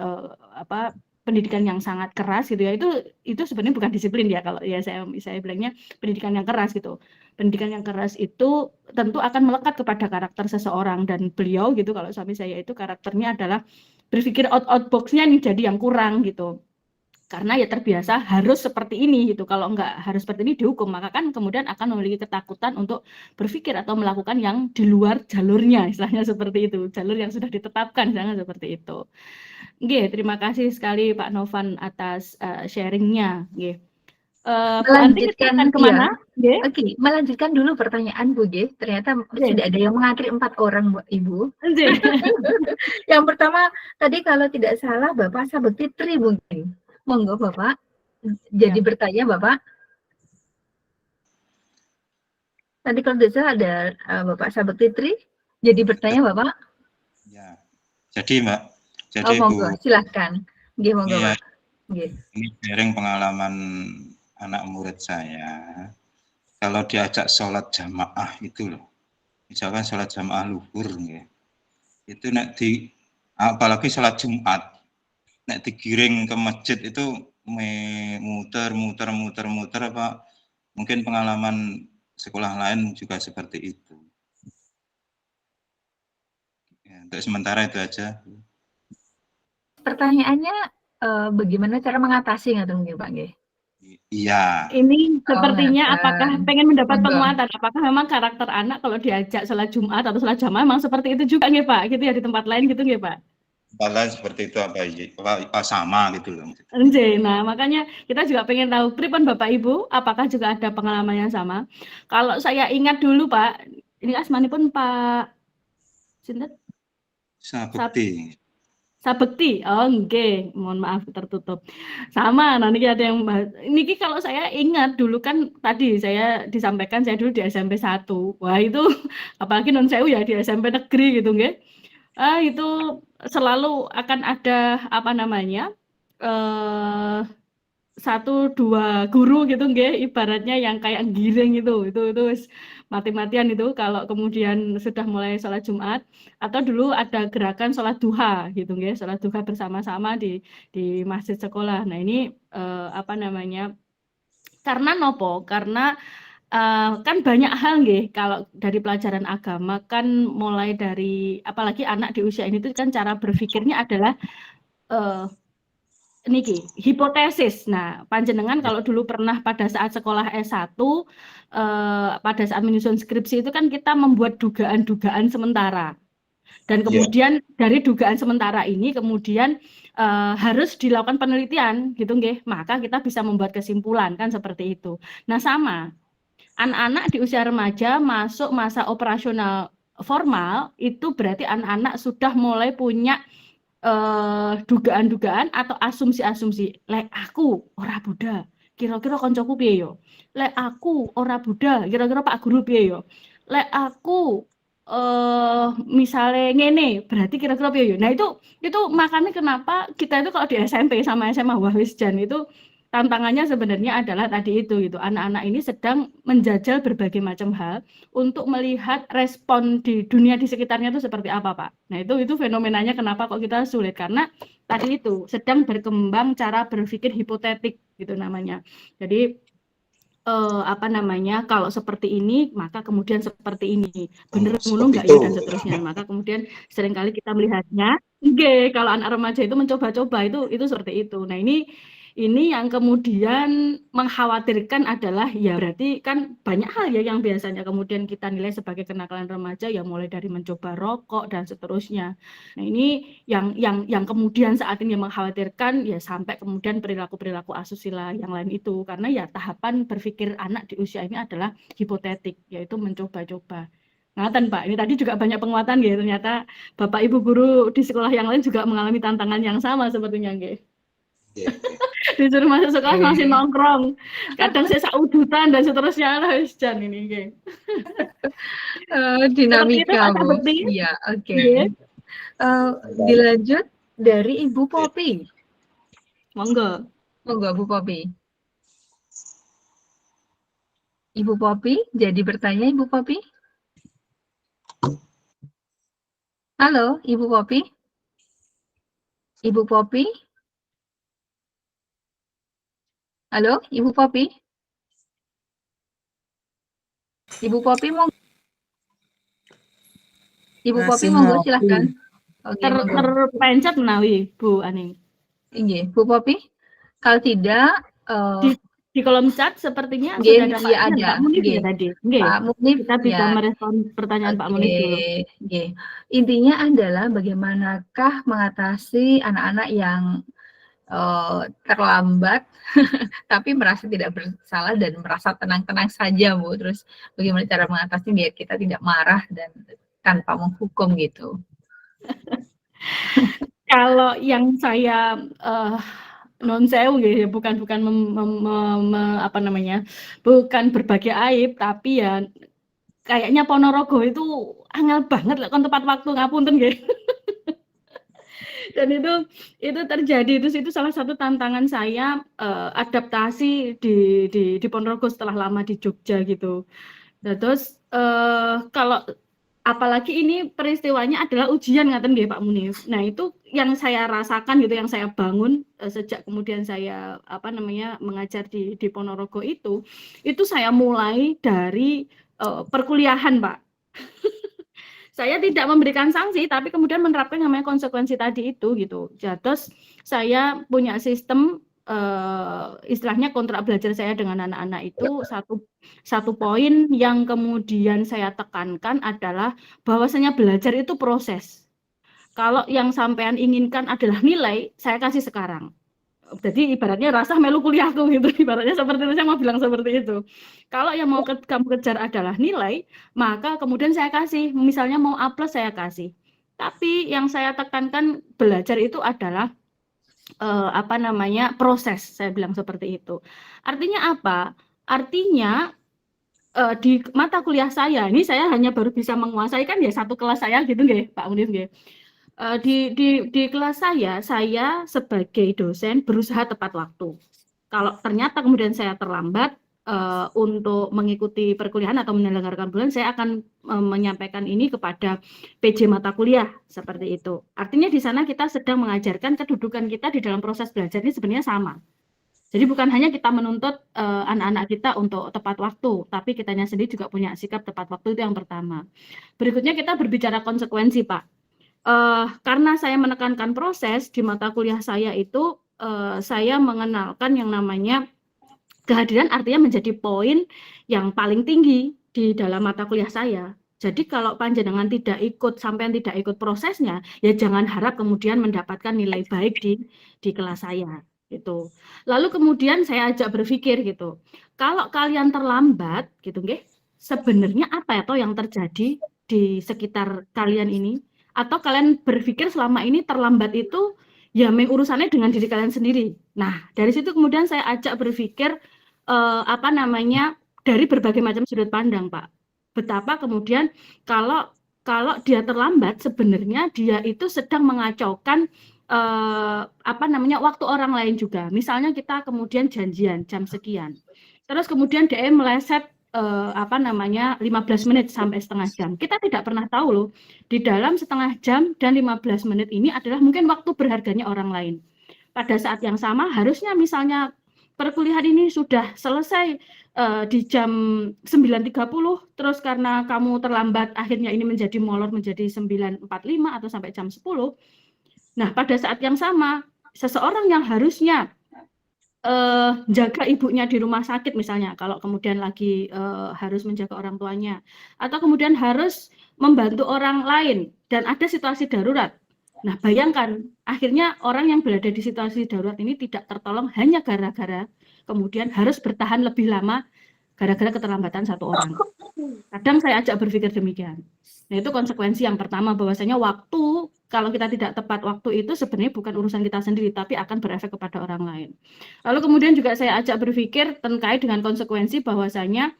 C: apa, pendidikan yang sangat keras gitu ya, itu sebenarnya bukan disiplin ya, kalau ya saya bilangnya pendidikan yang keras gitu. Pendidikan yang keras itu tentu akan melekat kepada karakter seseorang, dan beliau gitu, kalau suami saya itu karakternya adalah berpikir out box-nya nih jadi yang kurang gitu. Karena ya terbiasa harus seperti ini gitu, kalau enggak harus seperti ini dihukum, maka kan kemudian akan memiliki ketakutan untuk berpikir atau melakukan yang di luar jalurnya, istilahnya seperti itu, jalur yang sudah ditetapkan, misalnya seperti itu. Nggih, terima kasih sekali Pak Novan atas sharing-nya, nggih. Bu Anti kita akan kemana?
B: Ya. Oke, melanjutkan dulu pertanyaan Bu G. Ternyata sudah ada yang mengantri 4 orang, Bu Ibu. Yang pertama tadi kalau tidak salah Bapak Sabekti Tri mungkin. Monggo Bapak. Jadi bertanya Bapak. Tadi kalau tidak salah ada Bapak Sabekti Tri. Jadi bertanya Bapak.
H: Ya. Jadi Mbak. Jadi
B: monggo, silahkan. Nggih, monggo
H: ya,
B: Pak. Nggih.
H: Ini sharing pengalaman anak murid saya. Kalau diajak sholat jamaah itu loh. Misalkan sholat jamaah luhur ya. Itu nek di apalagi sholat Jumat, nek digiring ke masjid itu muter apa, mungkin pengalaman sekolah lain juga seperti itu. Ya, untuk sementara itu aja.
B: Pertanyaannya bagaimana cara mengatasi nggak mungkin Pak Nggih?
H: Iya.
C: Ini sepertinya apakah pengen mendapat penguatan, apakah memang karakter anak kalau diajak sholat Jumat atau sholat jamaah memang seperti itu juga nggih Pak, gitu ya, di tempat lain gitu nggih Pak? Tempat
H: lain seperti itu apa sama gitu loh.
C: Nah makanya kita juga pengen tahu pripun Bapak Ibu, apakah juga ada pengalaman yang sama. Kalau saya ingat dulu Pak, ini asmanipun Pak sinten? Sabekti, oh nggih, mohon maaf tertutup. Sama, nah niki ada yang niki kalau saya ingat dulu kan tadi saya disampaikan saya dulu di SMP 1. Wah itu apalagi non sewu ya di SMP negeri gitu nggih. Itu selalu akan ada apa namanya? 1-2 guru gitu nggih, ibaratnya yang kayak giring itu mati-matian itu kalau kemudian sudah mulai sholat Jumat, atau dulu ada gerakan sholat duha gitu nggih, sholat duha bersama-sama di masjid sekolah. Nah ini apa namanya, karena nopo? Karena kan banyak hal nggih kalau dari pelajaran agama kan, mulai dari apalagi anak di usia ini tuh kan cara berpikirnya adalah niki hipotesis. Nah, panjenengan kalau dulu pernah pada saat sekolah S1 pada saat menyusun skripsi itu kan kita membuat dugaan-dugaan sementara. Dan kemudian dari dugaan sementara ini kemudian harus dilakukan penelitian gitu nggih. Maka kita bisa membuat kesimpulan kan seperti itu. Nah, sama. Anak-anak di usia remaja masuk masa operasional formal itu berarti anak-anak sudah mulai punya dugaan-dugaan atau asumsi-asumsi. Lek aku ora Buddha, kira-kira koncoku piye yo? Lek aku ora Buddha, kira-kira Pak Guru piye yo? Lek aku misalnya ngene, berarti kira-kira piye yo? Nah itu makanya kenapa kita itu kalau di SMP sama SMA Wahwisjan itu tantangannya sebenarnya adalah tadi itu gitu. Anak-anak ini sedang menjajal berbagai macam hal untuk melihat respon di dunia di sekitarnya itu seperti apa, Pak. Nah, itu fenomenanya kenapa kok kita sulit, karena tadi itu sedang berkembang cara berpikir hipotetik gitu namanya. Jadi apa namanya, kalau seperti ini maka kemudian seperti ini. Bener ngono enggak ya, dan seterusnya. Maka kemudian seringkali kita melihatnya, kalau anak remaja itu mencoba-coba itu seperti itu. Nah, ini yang kemudian mengkhawatirkan adalah ya berarti kan banyak hal ya yang biasanya kemudian kita nilai sebagai kenakalan remaja ya, mulai dari mencoba rokok dan seterusnya. Nah ini yang kemudian saat ini mengkhawatirkan ya, sampai kemudian perilaku-perilaku asusila yang lain itu, karena ya tahapan berpikir anak di usia ini adalah hipotetik, yaitu mencoba-coba. Ngaten Pak, ini tadi juga banyak penguatan ya, ternyata Bapak Ibu guru di sekolah yang lain juga mengalami tantangan yang sama sepertinya nggih.
H: Nggih, nggih.
C: Disuruh masuk sekolah
B: Oke.
C: masih nongkrong. Kadang saya saudutan dan seterusnya lah wis jan ini nggih. Seperti itu
B: Dinamika,
C: Pak
B: Bu.
C: Sabekti.
B: Iya, oke.
C: Nggih,
B: Dilanjut dari Ibu Popi.
C: monggo.
B: Monggo, Bu Popi. Ibu Popi, jadi bertanya Ibu Popi? Halo, Ibu Popi? Ibu Popi? Halo, Ibu Popi? Ibu Popi mau Ibu Popi monggo silahkan. Oke, monggo.
C: Terpencet menawi Bu Aning.
B: Inggih, Bu Popi. Kalau tidak,
C: Di kolom chat sepertinya
B: nggih,
C: sudah ada
B: iya
C: Pak
B: ada.
C: Munif
B: Nggih.
C: ya tadi. Nggih.
B: Pak Munif,
C: Kita bisa
B: ya.
C: merespon pertanyaan Pak Munif dulu.
B: Nggih. Intinya adalah bagaimanakah mengatasi anak-anak yang terlambat tapi merasa tidak bersalah dan merasa tenang-tenang saja, Bu. Terus bagaimana cara mengatasi biar kita tidak marah dan tanpa menghukum gitu.
C: Kalau yang saya non sewu gitu, bukan apa namanya, bukan berbagai aib, tapi ya kayaknya Ponorogo itu angel banget lek kon tepat waktu, ngapunten nggih. Dan itu terjadi, itu salah satu tantangan saya adaptasi di Ponorogo setelah lama di Jogja gitu. Nah, terus kalau apalagi ini peristiwanya adalah ujian ngaten nggih Pak Munif. Nah, itu yang saya rasakan gitu, yang saya bangun sejak kemudian saya mengajar di Ponorogo itu saya mulai dari perkuliahan, Pak. Saya tidak memberikan sanksi, tapi kemudian menerapkan yang namanya konsekuensi tadi itu gitu. Terus saya punya sistem istilahnya kontrak belajar saya dengan anak-anak itu satu poin yang kemudian saya tekankan adalah bahwasanya belajar itu proses. Kalau yang sampean inginkan adalah nilai, saya kasih sekarang. Jadi ibaratnya rasa melu kuliahku gitu, ibaratnya seperti itu, saya mau bilang seperti itu. Kalau yang mau kamu kejar adalah nilai, maka kemudian saya kasih, misalnya mau A+ saya kasih. Tapi yang saya tekankan belajar itu adalah proses, saya bilang seperti itu. Artinya apa? Artinya di mata kuliah saya ini saya hanya baru bisa menguasai kan ya satu kelas saya gitu nggih Pak Munif nggih. Di kelas saya sebagai dosen berusaha tepat waktu. Kalau ternyata kemudian saya terlambat untuk mengikuti perkuliahan atau menyelenggarakan bulan, saya akan menyampaikan ini kepada PJ mata kuliah seperti itu. Artinya di sana kita sedang mengajarkan kedudukan kita di dalam proses belajar ini sebenarnya sama. Jadi bukan hanya kita menuntut anak-anak kita untuk tepat waktu, tapi kitanya sendiri juga punya sikap tepat waktu, itu yang pertama. Berikutnya kita berbicara konsekuensi, Pak. Karena saya menekankan proses di mata kuliah saya itu, saya mengenalkan yang namanya kehadiran artinya menjadi poin yang paling tinggi di dalam mata kuliah saya. Jadi kalau panjenengan tidak ikut prosesnya, ya jangan harap kemudian mendapatkan nilai baik di kelas saya gitu. Lalu kemudian saya ajak berpikir gitu. Kalau kalian terlambat gitu nggih, sebenarnya apa ya yang terjadi di sekitar kalian ini? Atau kalian berpikir selama ini terlambat itu ya urusannya dengan diri kalian sendiri. Nah, dari situ kemudian saya ajak berpikir dari berbagai macam sudut pandang, Pak. Betapa kemudian kalau dia terlambat sebenarnya dia itu sedang mengacaukan waktu orang lain juga. Misalnya kita kemudian janjian jam sekian. Terus kemudian dia meleset 15 menit sampai setengah jam. Kita tidak pernah tahu loh, di dalam setengah jam dan 15 menit ini adalah mungkin waktu berharganya orang lain. Pada saat yang sama harusnya misalnya perkuliahan ini sudah selesai di jam 9.30, terus karena kamu terlambat akhirnya ini menjadi molor menjadi 9.45 atau sampai jam 10. Nah, pada saat yang sama seseorang yang harusnya jaga ibunya di rumah sakit misalnya, kalau kemudian lagi harus menjaga orang tuanya, atau kemudian harus membantu orang lain dan ada situasi darurat. Nah, bayangkan akhirnya orang yang berada di situasi darurat ini tidak tertolong hanya gara-gara kemudian harus bertahan lebih lama gara-gara keterlambatan satu orang. kadang saya ajak berpikir demikian. Nah, itu konsekuensi yang pertama, bahwasanya waktu, kalau kita tidak tepat waktu itu sebenarnya bukan urusan kita sendiri, tapi akan berefek kepada orang lain. Lalu kemudian juga saya ajak berpikir terkait dengan konsekuensi bahwasanya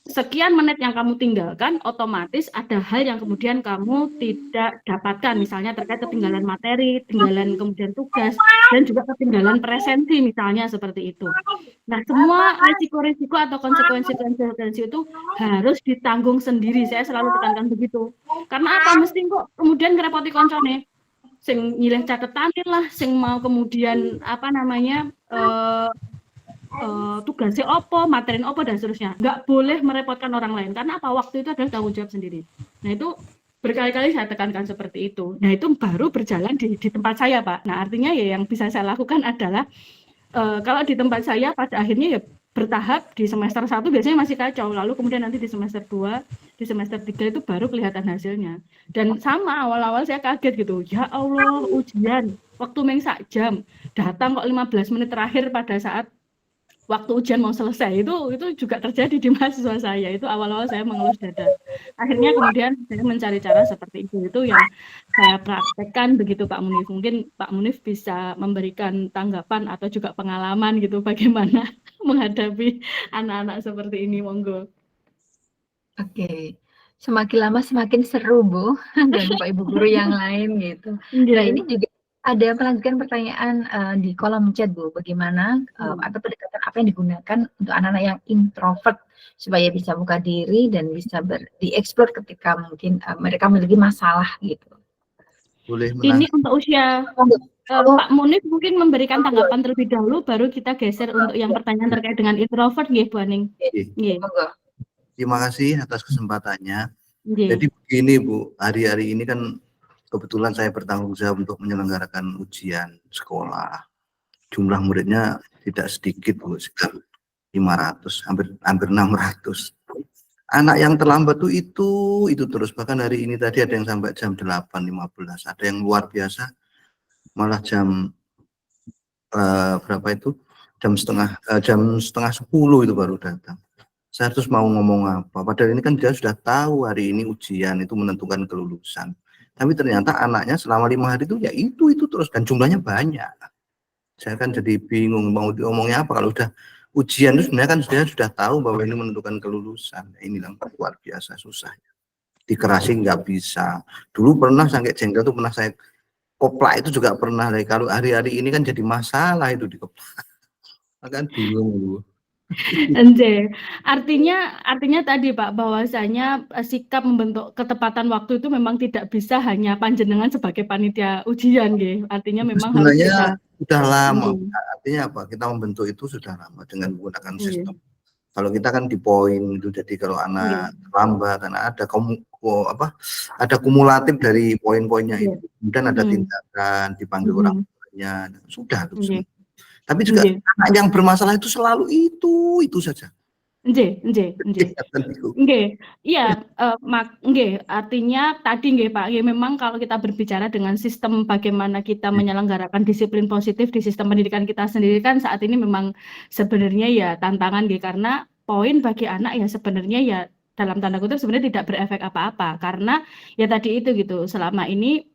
C: sekian menit yang kamu tinggalkan, otomatis ada hal yang kemudian kamu tidak dapatkan, misalnya terkait ketinggalan materi, ketinggalan kemudian tugas, dan juga ketinggalan presensi misalnya seperti itu. Nah, semua resiko-resiko atau konsekuensi-konsekuensi itu harus ditanggung sendiri, saya selalu tekankan begitu. Karena apa? Mesti kok kemudian ngerepoti koncone, sing nyileh catetanin lah, sing mau kemudian apa namanya, tugasnya opo, materin opo, dan seterusnya. Nggak boleh merepotkan orang lain, karena apa? Waktu itu adalah tanggung jawab sendiri. Nah, itu berkali-kali saya tekankan seperti itu. Nah, itu baru berjalan di tempat saya, Pak. Nah, artinya ya yang bisa saya lakukan adalah, kalau di tempat saya pada akhirnya ya bertahap, di semester 1 biasanya masih kacau, lalu kemudian nanti di semester 2, di semester 3 itu baru kelihatan hasilnya. Dan sama, awal-awal saya kaget gitu, ya Allah, ujian, waktu main sak jam, datang kok 15 menit terakhir pada saat waktu ujian mau selesai. Itu juga terjadi di mahasiswa saya. Itu awal-awal saya mengelus dada. Akhirnya kemudian saya mencari cara seperti itu yang saya praktekkan begitu, Pak Munif. Mungkin Pak Munif bisa memberikan tanggapan atau juga pengalaman gitu bagaimana menghadapi anak-anak seperti ini, monggo.
B: Oke. Semakin lama semakin seru, Bu, dan Bapak Ibu guru yang lain gitu. Nah, ini juga ada melanjutkan pertanyaan di kolom chat, Bu. Bagaimana atau pendekatan apa yang digunakan untuk anak-anak yang introvert supaya bisa buka diri dan bisa dieksplor ketika mungkin mereka memiliki masalah gitu.
I: Boleh
C: Ini untuk usia Pak Munif mungkin memberikan tanggapan terlebih dahulu, baru kita geser untuk yang pertanyaan terkait dengan introvert, nggih, Bu Aning. Nggih.
I: Terima kasih atas kesempatannya.
C: Nggih.
I: Jadi begini, Bu, hari-hari ini kan kebetulan saya bertanggung jawab untuk menyelenggarakan ujian sekolah. Jumlah muridnya tidak sedikit, Bu, sekitar 500, hampir 600. Anak yang terlambat itu terus, bahkan hari ini tadi ada yang sampai jam 8.15, ada yang luar biasa malah jam berapa itu? Jam setengah 10 itu baru datang. Saya terus mau ngomong apa, padahal ini kan dia sudah tahu hari ini ujian itu menentukan kelulusan. Tapi ternyata anaknya selama 5 hari itu ya itu terus, dan jumlahnya banyak. Saya kan jadi bingung mau diomongnya apa kalau udah ujian itu sebenarnya kan sudah tahu bahwa ini menentukan kelulusan. Ini luar biasa susahnya. Dikerasin nggak bisa. Dulu pernah sampai jengkel tuh pernah saya koplak itu juga pernah. Kalau hari-hari ini kan jadi masalah itu di koplak. Kan bingung dulu.
C: Anje, artinya tadi Pak, bahwasanya sikap membentuk ketepatan waktu itu memang tidak bisa hanya panjenengan sebagai panitia ujian, nggih. Artinya memang
I: sebenarnya
C: harus kita
I: sudah lama. Artinya apa? Kita membentuk itu sudah lama dengan menggunakan sistem. Kalau kita kan di poin itu, jadi kalau anak lambat, anak ada kumulatif dari poin-poinnya itu, kemudian ada tindakan dipanggil orang tuanya, sudah tuh. Tapi juga anak yang bermasalah itu selalu itu saja. Nggih.
C: Iya, artinya tadi nggih Pak, memang kalau kita berbicara dengan sistem bagaimana kita menyelenggarakan disiplin positif di sistem pendidikan kita sendiri kan saat ini memang sebenarnya ya tantangan nggih, karena poin bagi anak ya sebenarnya ya dalam tanda kutip sebenarnya tidak berefek apa-apa, karena ya tadi itu gitu, selama ini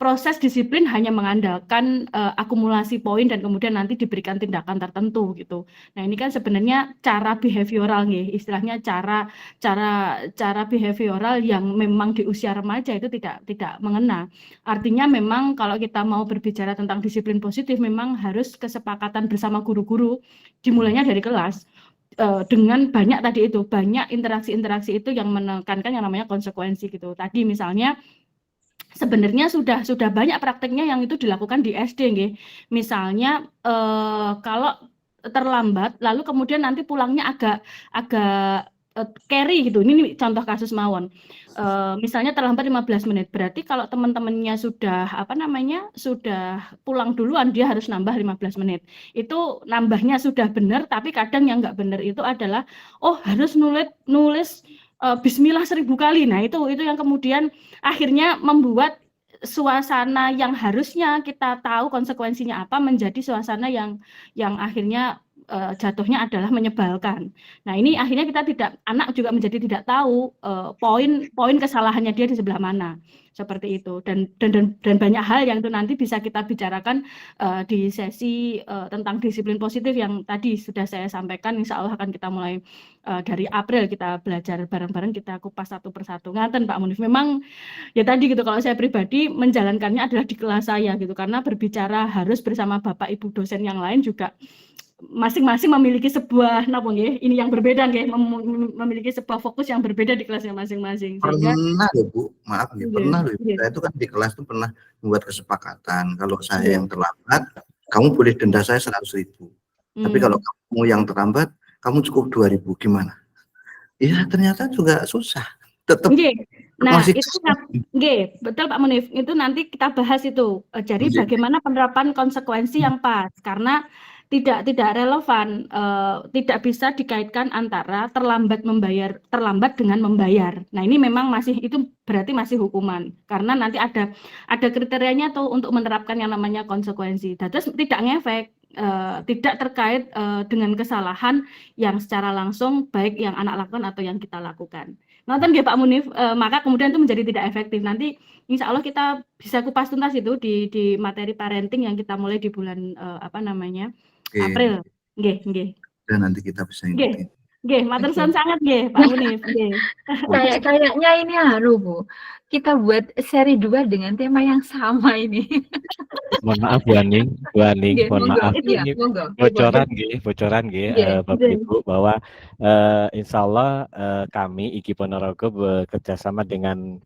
C: proses disiplin hanya mengandalkan akumulasi poin dan kemudian nanti diberikan tindakan tertentu gitu. Nah, ini kan sebenarnya cara behavioral nih, istilahnya cara behavioral yang memang di usia remaja itu tidak mengena. Artinya memang kalau kita mau berbicara tentang disiplin positif memang harus kesepakatan bersama guru-guru, dimulainya dari kelas. Dengan banyak interaksi-interaksi itu yang menekankan yang namanya konsekuensi gitu. Tadi misalnya sebenarnya sudah banyak prakteknya yang itu dilakukan di SD nggih. Misalnya kalau terlambat lalu kemudian nanti pulangnya agak carry gitu. Ini contoh kasus mawon. Misalnya terlambat 15 menit. Berarti kalau teman-temannya sudah pulang duluan, dia harus nambah 15 menit. Itu nambahnya sudah benar, tapi kadang yang nggak benar itu adalah harus nulis bismillah 1000 kali. Nah, itu yang kemudian akhirnya membuat suasana yang harusnya kita tahu konsekuensinya apa menjadi suasana yang akhirnya jatuhnya adalah menyebalkan. Nah, ini akhirnya anak juga menjadi tidak tahu poin kesalahannya dia di sebelah mana. Seperti itu, dan banyak hal yang itu nanti bisa kita bicarakan di sesi tentang disiplin positif yang tadi sudah saya sampaikan. Insya Allah akan kita mulai dari April, kita belajar bareng-bareng, kita kupas satu persatu. Ngaten Pak Munif, memang ya tadi gitu, kalau saya pribadi menjalankannya adalah di kelas saya gitu, karena berbicara harus bersama Bapak Ibu dosen yang lain juga masing-masing memiliki sebuah ini yang berbeda memiliki sebuah fokus yang berbeda di kelasnya masing-masing. Sehingga
I: pernah loh Bu, maaf ya, pernah loh. Saya itu kan di kelas itu pernah membuat kesepakatan, kalau saya yang terlambat, kamu boleh denda saya 100.000. Tapi kalau kamu yang terlambat, kamu cukup 2.000, gimana? Ya ternyata juga susah. Tetap.
C: Nah, itu betul Pak Munif. Itu nanti kita bahas itu. Jadi bagaimana penerapan konsekuensi yang pas, karena tidak relevan, tidak bisa dikaitkan antara terlambat dengan membayar. Nah, ini memang itu berarti masih hukuman, karena nanti ada kriterianya tuh untuk menerapkan yang namanya konsekuensi. Terus tidak ngefek, tidak terkait dengan kesalahan yang secara langsung baik yang anak lakukan atau yang kita lakukan. Nonton nggih Pak Munif, maka kemudian itu menjadi tidak efektif. Nanti insya Allah kita bisa kupas tuntas itu di materi parenting yang kita mulai di bulan April. Nggih.
I: Dan nanti kita bisa ikuti.
C: Nggih, matur suwun sangat nggih Pak Munif.
B: Kayaknya ini Bu. Kita buat seri 2 dengan tema yang sama ini.
A: Mohon maaf Bu Aning, mohon maaf ini bocoran Bapak Ibu bahwa insya Allah kami IGI Ponorogo bekerja sama dengan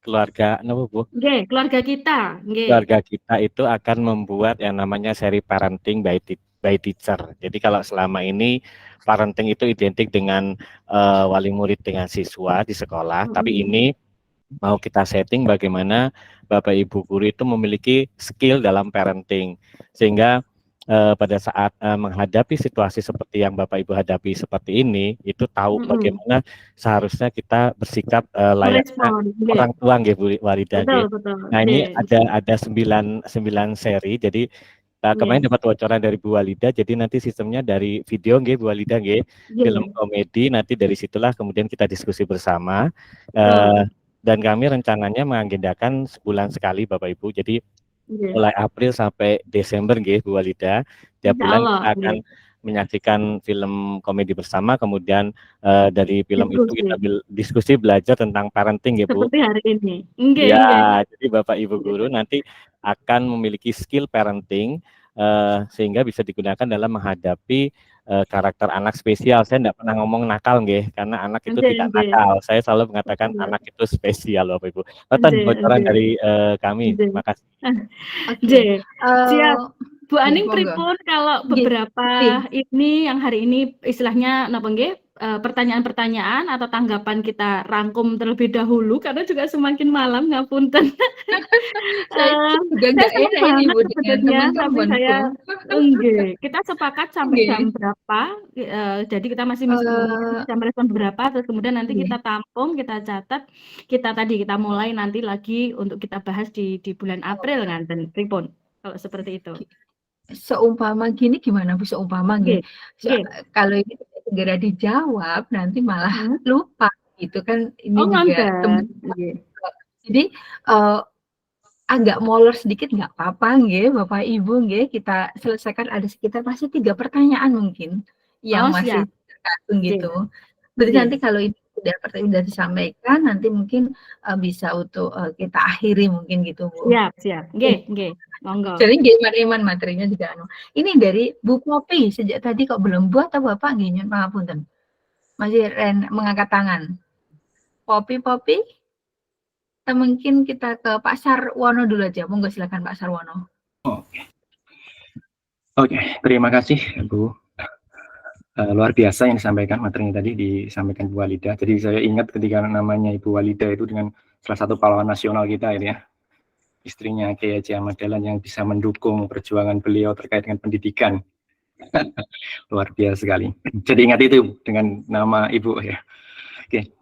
A: keluarga Bu?
C: Keluarga kita.
A: Keluarga kita itu akan membuat yang namanya seri parenting by teacher. Jadi kalau selama ini parenting itu identik dengan wali murid dengan siswa di sekolah, tapi ini mau kita setting bagaimana Bapak Ibu guru itu memiliki skill dalam parenting, sehingga pada saat menghadapi situasi seperti yang Bapak Ibu hadapi seperti ini, itu tahu bagaimana seharusnya kita bersikap layaknya orang tua Bu Walida. Nah, ini ada 9 seri. Jadi kemarin dapat bocoran dari Bu Walida, jadi nanti sistemnya dari video Bu Walida film komedi, nanti dari situlah kemudian kita diskusi bersama. Dan kami rencananya mengagendakan sebulan sekali Bapak Ibu. Jadi mulai April sampai Desember Bu Walida, tiap bulan kita akan menyaksikan film komedi bersama, kemudian dari film itu kita diskusi belajar tentang parenting Bu.
C: Seperti hari ini.
A: Jadi Bapak Ibu guru nanti akan memiliki skill parenting sehingga bisa digunakan dalam menghadapi karakter anak spesial. Saya tidak pernah ngomong nakal karena anak itu tidak nakal. Saya selalu mengatakan anak itu spesial Bapak Ibu. Bocoran dari kami. Terima kasih.
C: Siap. Bu Aning pripun kalau beberapa ini yang hari ini istilahnya pertanyaan-pertanyaan atau tanggapan kita rangkum terlebih dahulu, karena juga semakin malam, ngapunten.
B: Saya enggak enak ini Bu dengan teman-temanku.
C: Kita sepakat sampai jam berapa, jadi kita masih bisa merespon beberapa, terus kemudian nanti kita tampung, kita catat, kita mulai nanti lagi untuk kita bahas di bulan April nganten pripun kalau seperti itu.
B: Seumpama gini gimana Bu, kalau ini segera dijawab nanti malah lupa gitu kan, ini juga jadi agak molor sedikit nggak apa-apa Bapak Ibu kita selesaikan, ada sekitar masih 3 pertanyaan mungkin yang masih tergantung gitu. Berarti nanti kalau ini sudah disampaikan, nanti mungkin bisa untuk kita akhiri mungkin gitu Bu.
C: Siap. Monggo.
B: Jadi iman materinya juga Ini dari Bu Popi, sejak tadi kok belum buat atau Bapak nyun pangapunten. Masih mengangkat tangan. Popi. Mungkin kita ke Pak Sarwono dulu aja. Monggo silakan Pak Sarwono.
J: Oke, terima kasih Bu. Luar biasa yang disampaikan, materinya tadi disampaikan Bu Walida. Jadi saya ingat ketika namanya Ibu Walida itu dengan salah satu pahlawan nasional kita istrinya Kiai Haji Ahmad Dahlan yang bisa mendukung perjuangan beliau terkait dengan pendidikan. Luar biasa sekali. Jadi ingat itu dengan nama Ibu ya. Oke,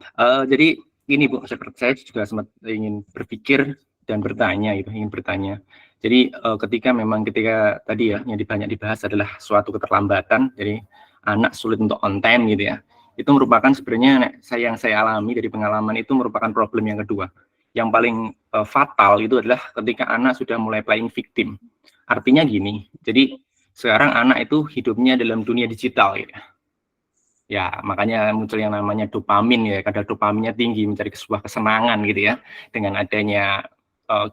J: jadi ini Bu, saya juga sempat ingin berpikir dan bertanya ingin bertanya. Jadi ketika tadi ya yang banyak dibahas adalah suatu keterlambatan, jadi anak sulit untuk on time gitu ya. Itu merupakan sebenarnya yang saya alami dari pengalaman itu merupakan problem yang kedua. Yang paling fatal itu adalah ketika anak sudah mulai playing victim. Artinya gini, jadi sekarang anak itu hidupnya dalam dunia digital gitu. Ya, makanya muncul yang namanya dopamin ya, kadar dopaminnya tinggi, mencari sebuah kesenangan gitu ya. Dengan adanya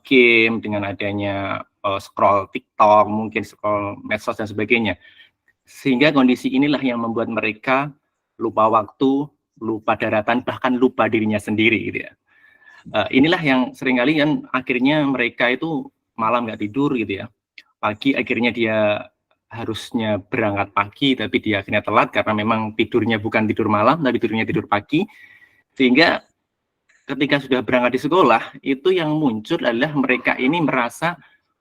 J: game, dengan adanya scroll TikTok, mungkin scroll medsos dan sebagainya. Sehingga kondisi inilah yang membuat mereka lupa waktu, lupa daratan, bahkan lupa dirinya sendiri gitu ya. Inilah yang seringkali kan akhirnya mereka itu malam nggak tidur gitu ya. Pagi akhirnya dia harusnya berangkat pagi, tapi dia akhirnya telat karena memang tidurnya bukan tidur malam, tapi tidurnya tidur pagi. Sehingga ketika sudah berangkat di sekolah, itu yang muncul adalah mereka ini merasa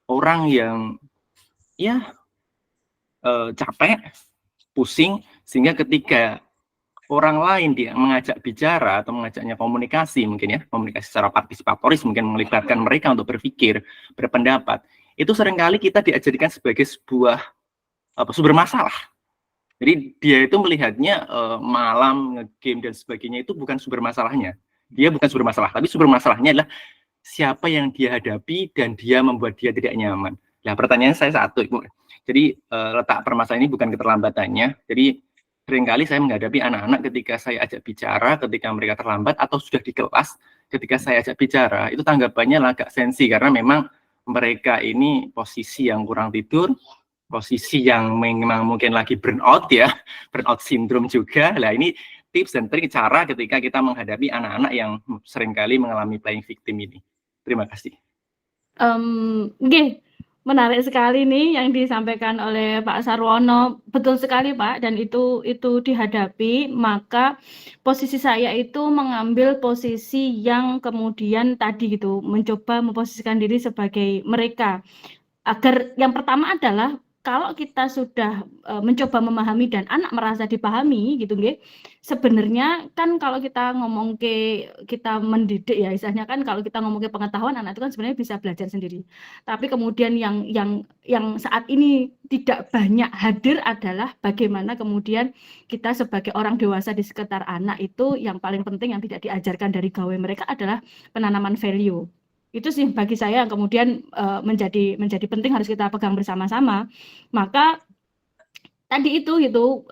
J: orang yang ya capek, pusing, sehingga ketika orang lain dia mengajak bicara atau mengajaknya komunikasi, mungkin ya, komunikasi secara partisipatoris, mungkin melibatkan mereka untuk berpikir, berpendapat, itu seringkali kita diajarkan sebagai sebuah sumber masalah. Jadi dia itu melihatnya malam, nge-game dan sebagainya itu bukan sumber masalahnya. Dia bukan sumber masalah, tapi sumber masalahnya adalah siapa yang dia hadapi dan dia membuat dia tidak nyaman. Nah, pertanyaan saya satu, Ibu. Jadi letak permasalahan ini bukan keterlambatannya. Jadi seringkali saya menghadapi anak-anak ketika saya ajak bicara, ketika mereka terlambat atau sudah di kelas, ketika saya ajak bicara, itu tanggapannya agak sensi karena memang mereka ini posisi yang kurang tidur, posisi yang memang mungkin lagi burnout ya, burnout syndrome juga. Nah, ini tips dan trik cara ketika kita menghadapi anak-anak yang seringkali mengalami playing victim ini. Terima kasih.
C: Menarik sekali nih yang disampaikan oleh Pak Sarwono. Betul sekali Pak, dan itu dihadapi, maka posisi saya itu mengambil posisi yang kemudian tadi gitu, mencoba memposisikan diri sebagai mereka. Agar yang pertama adalah kalau kita sudah mencoba memahami dan anak merasa dipahami gitu nggih. Sebenarnya kan kalau kita kita mendidik ya, istilahnya kan kalau kita ngomong ke pengetahuan, anak itu kan sebenarnya bisa belajar sendiri. Tapi kemudian yang saat ini tidak banyak hadir adalah bagaimana kemudian kita sebagai orang dewasa di sekitar anak itu yang paling penting yang tidak diajarkan dari gawe mereka adalah penanaman value. Itu sih bagi saya yang kemudian menjadi penting, harus kita pegang bersama-sama. Maka tadi itu gitu,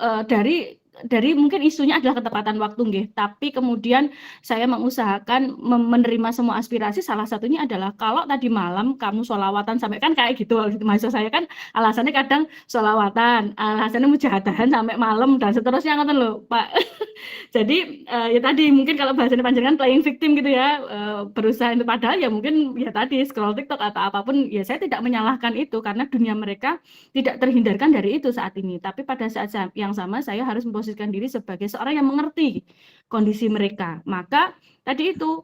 C: dari mungkin isunya adalah ketepatan waktu nggih, tapi kemudian saya mengusahakan menerima semua aspirasi. Salah satunya adalah kalau tadi malam kamu sholawatan sampai, kan kayak gitu, mahasiswa saya kan alasannya kadang sholawatan, alasannya mujahadahan sampai malam dan seterusnya, ngoten lho Pak. Jadi ya tadi mungkin kalau bahasanya panjenengan playing victim gitu ya, berusaha itu, padahal ya mungkin ya tadi scroll TikTok atau apapun, ya saya tidak menyalahkan itu karena dunia mereka tidak terhindarkan dari itu saat ini. Tapi pada saat yang sama saya harus memposisikan diri sebagai seorang yang mengerti kondisi mereka. Maka tadi itu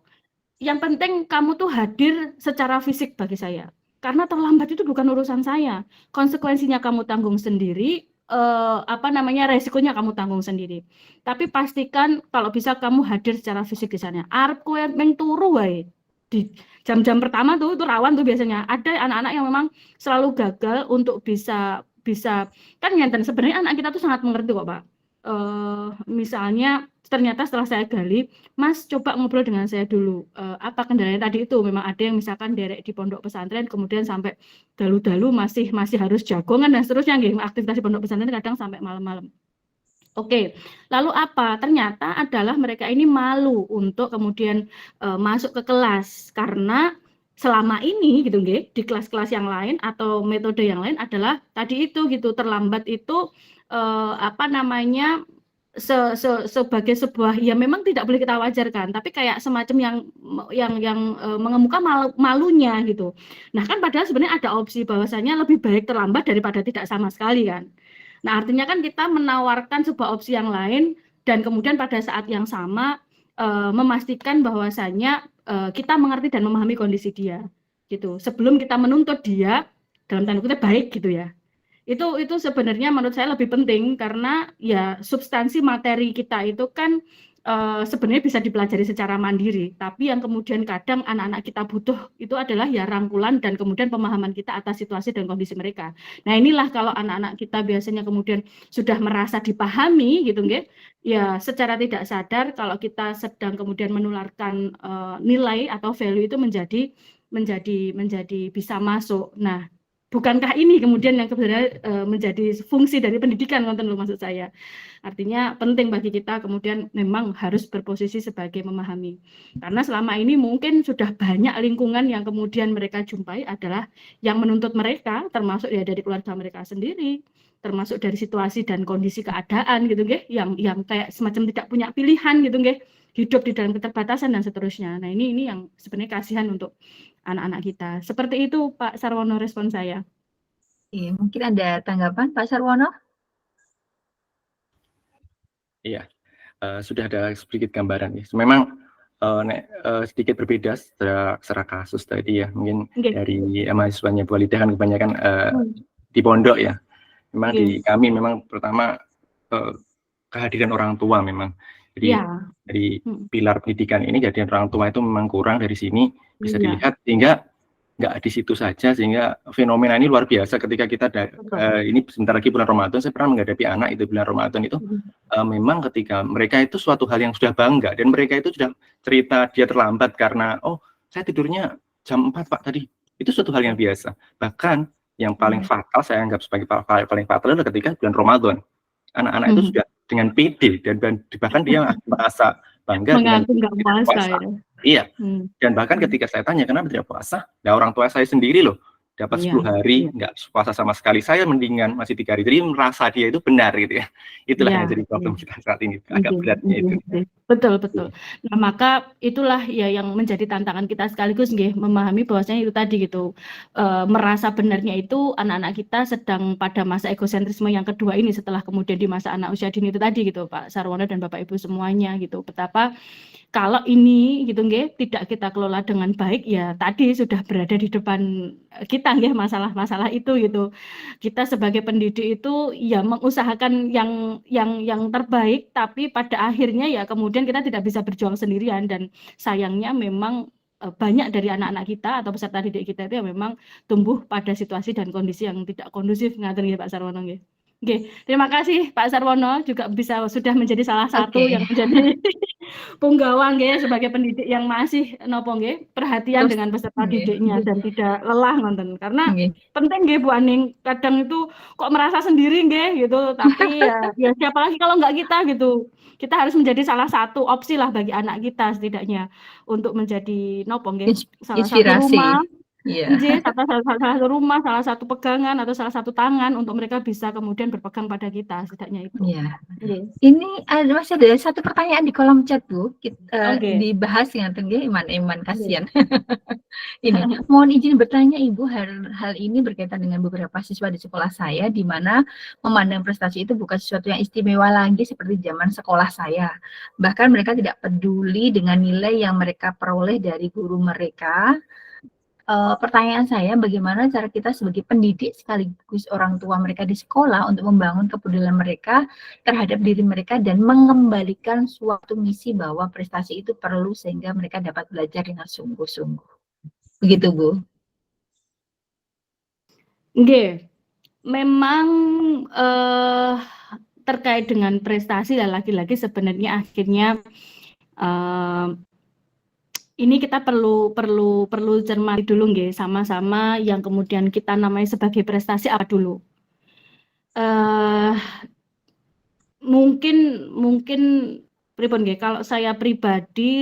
C: yang penting kamu tuh hadir secara fisik bagi saya. Karena terlambat itu bukan urusan saya. Konsekuensinya kamu tanggung sendiri. Resikonya kamu tanggung sendiri. Tapi pastikan kalau bisa kamu hadir secara fisik di sana. Arep kowe meng turu wae. Di jam-jam pertama tuh itu rawan tuh biasanya. Ada anak-anak yang memang selalu gagal untuk bisa kan ngenten, sebenarnya anak kita tuh sangat mengerti kok Pak. Misalnya ternyata setelah saya gali, Mas coba ngobrol dengan saya dulu, apa kendalanya tadi itu. Memang ada yang misalkan derek di pondok pesantren kemudian sampai dalu-dalu masih harus jagongan dan seterusnya nggih, aktivitas di pondok pesantren kadang sampai malam-malam. Oke, lalu apa? Ternyata adalah mereka ini malu untuk kemudian masuk ke kelas karena selama ini gitu nggih, di kelas-kelas yang lain atau metode yang lain adalah tadi itu gitu, terlambat itu sebagai sebuah, ya memang tidak boleh kita wajarkan, tapi kayak semacam yang mengemuka malunya gitu. Nah kan padahal sebenarnya ada opsi bahwasanya lebih baik terlambat daripada tidak sama sekali kan. Nah artinya kan kita menawarkan sebuah opsi yang lain dan kemudian pada saat yang sama memastikan bahwasanya kita mengerti dan memahami kondisi dia gitu. Sebelum kita menuntut dia dalam tanda kutip baik gitu ya. Itu sebenarnya menurut saya lebih penting karena ya substansi materi kita itu kan sebenarnya bisa dipelajari secara mandiri, tapi yang kemudian kadang anak-anak kita butuh itu adalah ya rangkulan dan kemudian pemahaman kita atas situasi dan kondisi mereka. Nah inilah kalau anak-anak kita biasanya kemudian sudah merasa dipahami gitu nggih, ya secara tidak sadar kalau kita sedang kemudian menularkan nilai atau value itu menjadi bisa masuk. Nah, bukankah ini kemudian yang sebenarnya menjadi fungsi dari pendidikan, ngonten lho maksud saya. Artinya penting bagi kita kemudian memang harus berposisi sebagai memahami. Karena selama ini mungkin sudah banyak lingkungan yang kemudian mereka jumpai adalah yang menuntut mereka, termasuk ya dari keluarga mereka sendiri, termasuk dari situasi dan kondisi keadaan gitu nggih, yang kayak semacam tidak punya pilihan gitu nggih, hidup di dalam keterbatasan dan seterusnya. Nah, ini yang sebenarnya kasihan untuk anak-anak kita. Seperti itu Pak Sarwono respon saya.
B: Iya, mungkin ada tanggapan Pak Sarwono?
J: Iya, sudah ada sedikit gambaran ya. Memang sedikit berbeda secara kasus tadi ya. Mungkin dari mahasiswanya Bu Alida kan kebanyakan di pondok ya. Memang di kami memang pertama kehadiran orang tua memang. Jadi dari pilar pendidikan ini jadi orang tua itu memang kurang dari sini bisa dilihat, sehingga nggak di situ saja, sehingga fenomena ini luar biasa ketika kita ini sebentar lagi bulan Ramadan. Saya pernah menghadapi anak itu bulan Ramadan itu memang ketika mereka itu suatu hal yang sudah bangga, dan mereka itu sudah cerita dia terlambat karena saya tidurnya jam 4 Pak tadi. Itu suatu hal yang biasa. Bahkan yang paling fatal saya anggap sebagai paling fatal adalah ketika bulan Ramadan. Anak-anak itu sudah dengan PD dan bahkan dia merasa bangga dengan puasa. Iya. Dan bahkan ketika saya tanya kenapa tidak puasa, nah orang tua saya sendiri loh dapat 10 hari nggak puasa sama sekali, saya mendingan masih 3 hari. Jadi merasa dia itu benar gitu ya. Itulah yang jadi problem kita saat ini, agak beratnya itu.
C: Betul. Nah, maka itulah ya yang menjadi tantangan kita sekaligus nggih, memahami bahwasanya itu tadi gitu. Merasa benarnya itu anak-anak kita sedang pada masa egosentrisme yang kedua ini, setelah kemudian di masa anak usia dini itu tadi gitu Pak Sarwono dan Bapak Ibu semuanya gitu. Betapa kalau ini gitu nggih tidak kita kelola dengan baik, ya tadi sudah berada di depan kita nggih masalah-masalah itu gitu. Kita sebagai pendidik itu ya mengusahakan yang terbaik, tapi pada akhirnya ya kemudian kita tidak bisa berjuang sendirian, dan sayangnya memang banyak dari anak-anak kita atau peserta didik kita itu yang memang tumbuh pada situasi dan kondisi yang tidak kondusif. Ngaten nggih Pak Sarwono nggih. Oke, terima kasih Pak Sarwono juga sudah menjadi salah satu yang menjadi punggawang nggih sebagai pendidik yang masih nopo nggih perhatian dengan peserta didiknya dan tidak lelah nonton. Karena penting nggih Bu Aning, kadang itu kok merasa sendiri nggih gitu, tapi ya siapa lagi kalau nggak kita gitu. Kita harus menjadi salah satu opsi lah bagi anak kita setidaknya untuk menjadi nopo nggih salah satu rumah. Salah satu rumah, salah satu pegangan atau salah satu tangan untuk mereka bisa kemudian berpegang pada kita, setidaknya itu.
B: Ini masih ada satu pertanyaan di kolom chat Bu, dibahas dengan tinggi Iman kasihan. Ini mohon izin bertanya Ibu, hal ini berkaitan dengan beberapa siswa di sekolah saya, di mana memandang prestasi itu bukan sesuatu yang istimewa lagi seperti zaman sekolah saya. Bahkan mereka tidak peduli dengan nilai yang mereka peroleh dari guru mereka. Pertanyaan saya, bagaimana cara kita sebagai pendidik sekaligus orang tua mereka di sekolah untuk membangun kepedulian mereka terhadap diri mereka dan mengembalikan suatu misi bahwa prestasi itu perlu sehingga mereka dapat belajar dengan sungguh-sungguh. Begitu Bu.
C: Oke, memang terkait dengan prestasi dan lagi-lagi sebenarnya akhirnya ini kita perlu cermati dulu nggih, sama-sama yang kemudian kita namai sebagai prestasi apa dulu. Mungkin pripun nggih, kalau saya pribadi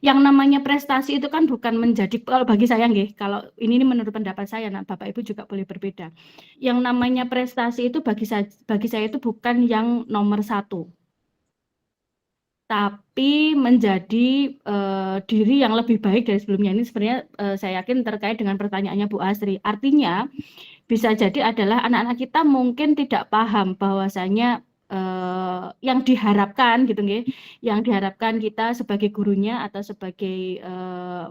C: yang namanya prestasi itu kan bukan menjadi, kalau bagi saya nggih, kalau ini menurut pendapat saya, nah Bapak Ibu juga boleh berbeda. Yang namanya prestasi itu bagi saya itu bukan yang nomor satu, tapi menjadi diri yang lebih baik dari sebelumnya. Ini sebenarnya saya yakin terkait dengan pertanyaannya Bu Asri. Artinya bisa jadi adalah anak-anak kita mungkin tidak paham bahwasanya yang diharapkan gitu nggih, yang diharapkan kita sebagai gurunya atau sebagai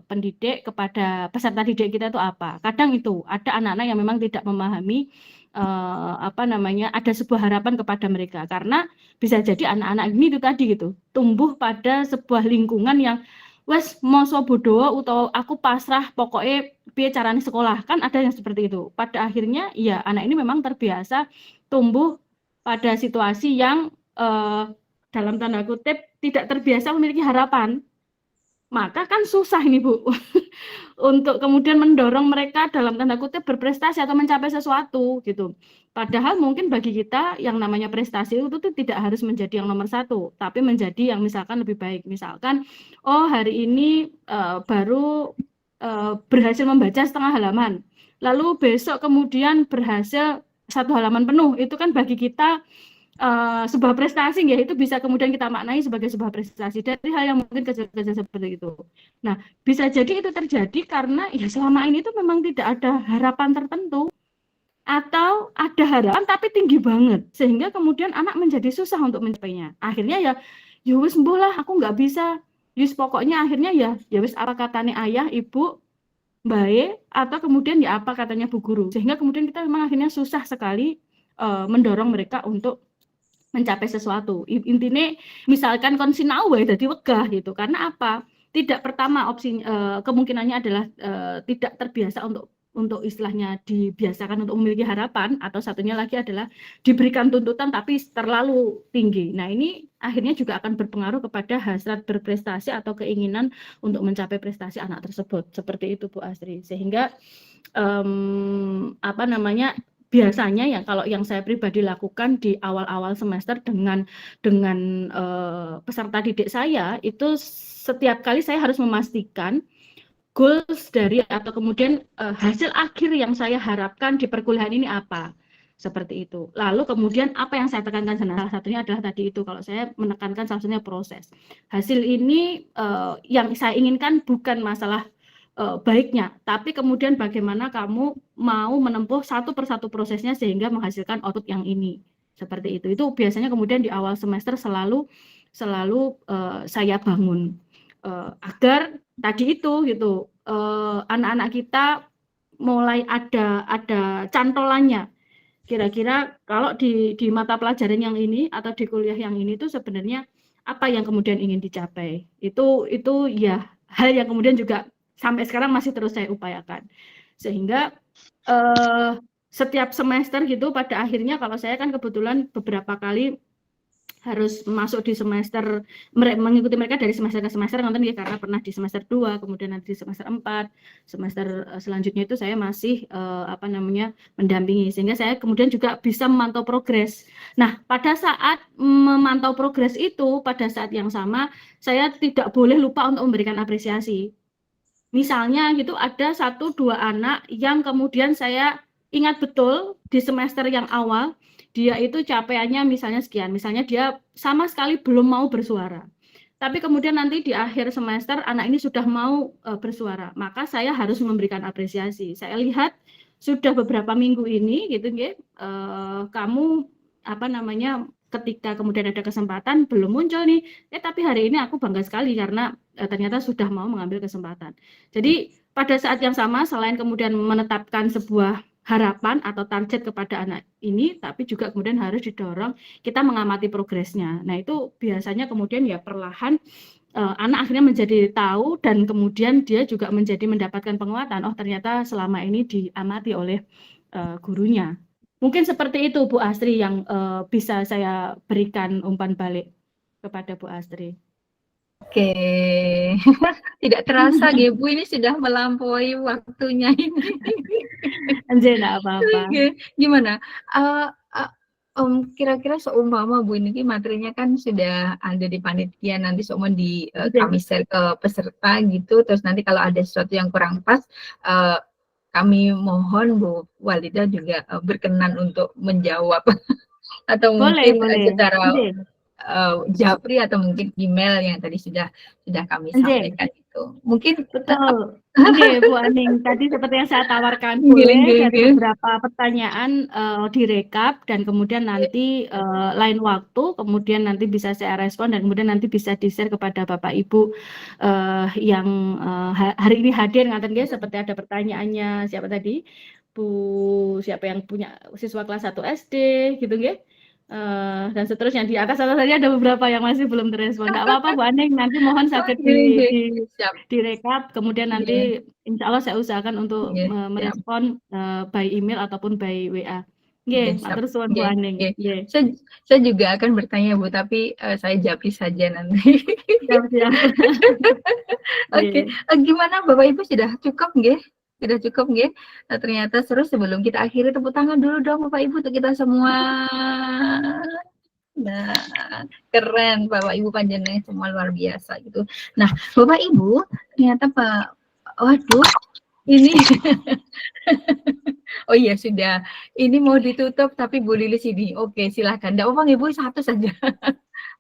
C: pendidik kepada peserta didik kita itu apa. Kadang itu ada anak-anak yang memang tidak memahami ada sebuah harapan kepada mereka, karena bisa jadi anak-anak ini itu tadi gitu tumbuh pada sebuah lingkungan yang wes moso bodoh atau aku pasrah pokoknya piye carane sekolah, kan ada yang seperti itu. Pada akhirnya ya anak ini memang terbiasa tumbuh pada situasi yang dalam tanda kutip tidak terbiasa memiliki harapan, maka kan susah ini Bu untuk kemudian mendorong mereka dalam tanda kutip berprestasi atau mencapai sesuatu gitu. Padahal mungkin bagi kita yang namanya prestasi itu tuh tidak harus menjadi yang nomor satu, tapi menjadi yang misalkan lebih baik. Misalkan, oh hari ini baru berhasil membaca setengah halaman, lalu besok kemudian berhasil 1 halaman penuh, itu kan bagi kita sebuah prestasi ya, itu bisa kemudian kita maknai sebagai sebuah prestasi dari hal yang mungkin kecil-kecil seperti itu. Nah, bisa jadi itu terjadi karena ya selama ini itu memang tidak ada harapan tertentu, atau ada harapan tapi tinggi banget sehingga kemudian anak menjadi susah untuk mencapainya. Akhirnya ya wis mbuh lah aku nggak bisa. Yus pokoknya akhirnya ya wis apa katanya ayah, ibu, baik, atau kemudian ya apa katanya bu guru. Sehingga kemudian kita memang akhirnya susah sekali mendorong mereka untuk mencapai sesuatu. Intinya misalkan kon sinau wae dadi wegah gitu. Karena apa? Tidak, pertama opsi kemungkinannya adalah tidak terbiasa untuk istilahnya dibiasakan untuk memiliki harapan, atau satunya lagi adalah diberikan tuntutan tapi terlalu tinggi. Nah, ini akhirnya juga akan berpengaruh kepada hasrat berprestasi atau keinginan untuk mencapai prestasi anak tersebut. Seperti itu Bu Astri. Sehingga biasanya yang kalau yang saya pribadi lakukan di awal-awal semester dengan peserta didik saya, itu setiap kali saya harus memastikan goals dari atau kemudian hasil akhir yang saya harapkan di perkuliahan ini apa, seperti itu. Lalu kemudian apa yang saya tekankan, salah satunya adalah tadi itu, kalau saya menekankan salah satunya proses. Hasil ini yang saya inginkan bukan masalah baiknya, tapi kemudian bagaimana kamu mau menempuh satu persatu prosesnya sehingga menghasilkan output yang ini, seperti itu. Itu biasanya kemudian di awal semester selalu saya bangun agar tadi itu gitu anak-anak kita mulai ada cantolannya. Kira-kira kalau di mata pelajaran yang ini atau di kuliah yang ini tuh sebenarnya apa yang kemudian ingin dicapai. Itu ya hal yang kemudian juga sampai sekarang masih terus saya upayakan. Sehingga setiap semester gitu pada akhirnya, kalau saya kan kebetulan beberapa kali harus masuk di semester, mengikuti mereka dari semester ke semester, nonton ya, karena pernah di semester 2, kemudian nanti di semester 4, semester selanjutnya itu saya masih mendampingi, sehingga saya kemudian juga bisa memantau progres. Nah, pada saat memantau progres itu, pada saat yang sama saya tidak boleh lupa untuk memberikan apresiasi. Misalnya gitu ada 1-2 anak yang kemudian saya ingat betul di semester yang awal dia itu capaiannya misalnya sekian, misalnya dia sama sekali belum mau bersuara. Tapi kemudian nanti di akhir semester anak ini sudah mau bersuara, maka saya harus memberikan apresiasi. Saya lihat sudah beberapa minggu ini gitu ya, kamu ketika kemudian ada kesempatan belum muncul nih, tapi hari ini aku bangga sekali karena ternyata sudah mau mengambil kesempatan. Jadi pada saat yang sama, selain kemudian menetapkan sebuah harapan atau target kepada anak ini, tapi juga kemudian harus didorong kita mengamati progresnya. Nah, itu biasanya kemudian ya perlahan anak akhirnya menjadi tahu, dan kemudian dia juga menjadi mendapatkan penguatan, oh ternyata selama ini diamati oleh gurunya. Mungkin seperti itu Bu Astri yang bisa saya berikan umpan balik kepada Bu Astri.
B: Oke, tidak terasa Bu, ini sudah melampaui waktunya ini.
C: Anjir, enggak apa-apa.
B: Gimana? Kira-kira seumpama Bu, ini materinya kan sudah ada di panitia, nanti seumpama kami share ke peserta gitu, terus nanti kalau ada sesuatu yang kurang pas, kami mohon Bu Walidah juga berkenan untuk menjawab atau mungkin secara japri atau mungkin email yang tadi sudah kami sampaikan itu. Mungkin
C: betul. Bu Aning, tadi seperti yang saya tawarkan, boleh ada beberapa pertanyaan direkap dan kemudian nanti lain waktu kemudian nanti bisa saya respon dan kemudian nanti bisa di-share kepada Bapak Ibu yang hari ini hadir, ngaten guys, seperti ada pertanyaannya siapa tadi? siapa yang punya siswa kelas 1 SD gitu nggih. Dan seterusnya di atas ada beberapa yang masih belum terrespon. Enggak apa-apa Bu Aning, nanti mohon saged
B: Siap.
C: direkap, kemudian nanti insya Allah saya usahakan untuk
B: Siap.
C: merespon by email ataupun by WA. Nggih, matur suwun Bu Aning. Nggih.
B: Saya juga akan bertanya Bu, tapi saya japri saja nanti.
C: Siap.
B: Oke, gimana Bapak Ibu sudah cukup nggih? Sudah cukup nggih? Ternyata seru. Sebelum kita akhiri, tepuk tangan dulu dong Bapak Ibu untuk kita semua. Nah, keren Bapak Ibu panjenengan semua luar biasa gitu. Nah, Bapak Ibu, ternyata waduh, ini oh iya sudah. Ini mau ditutup tapi Bu Lilis ini. Oke, silahkan. Enggak apa-apa Ibu, satu saja.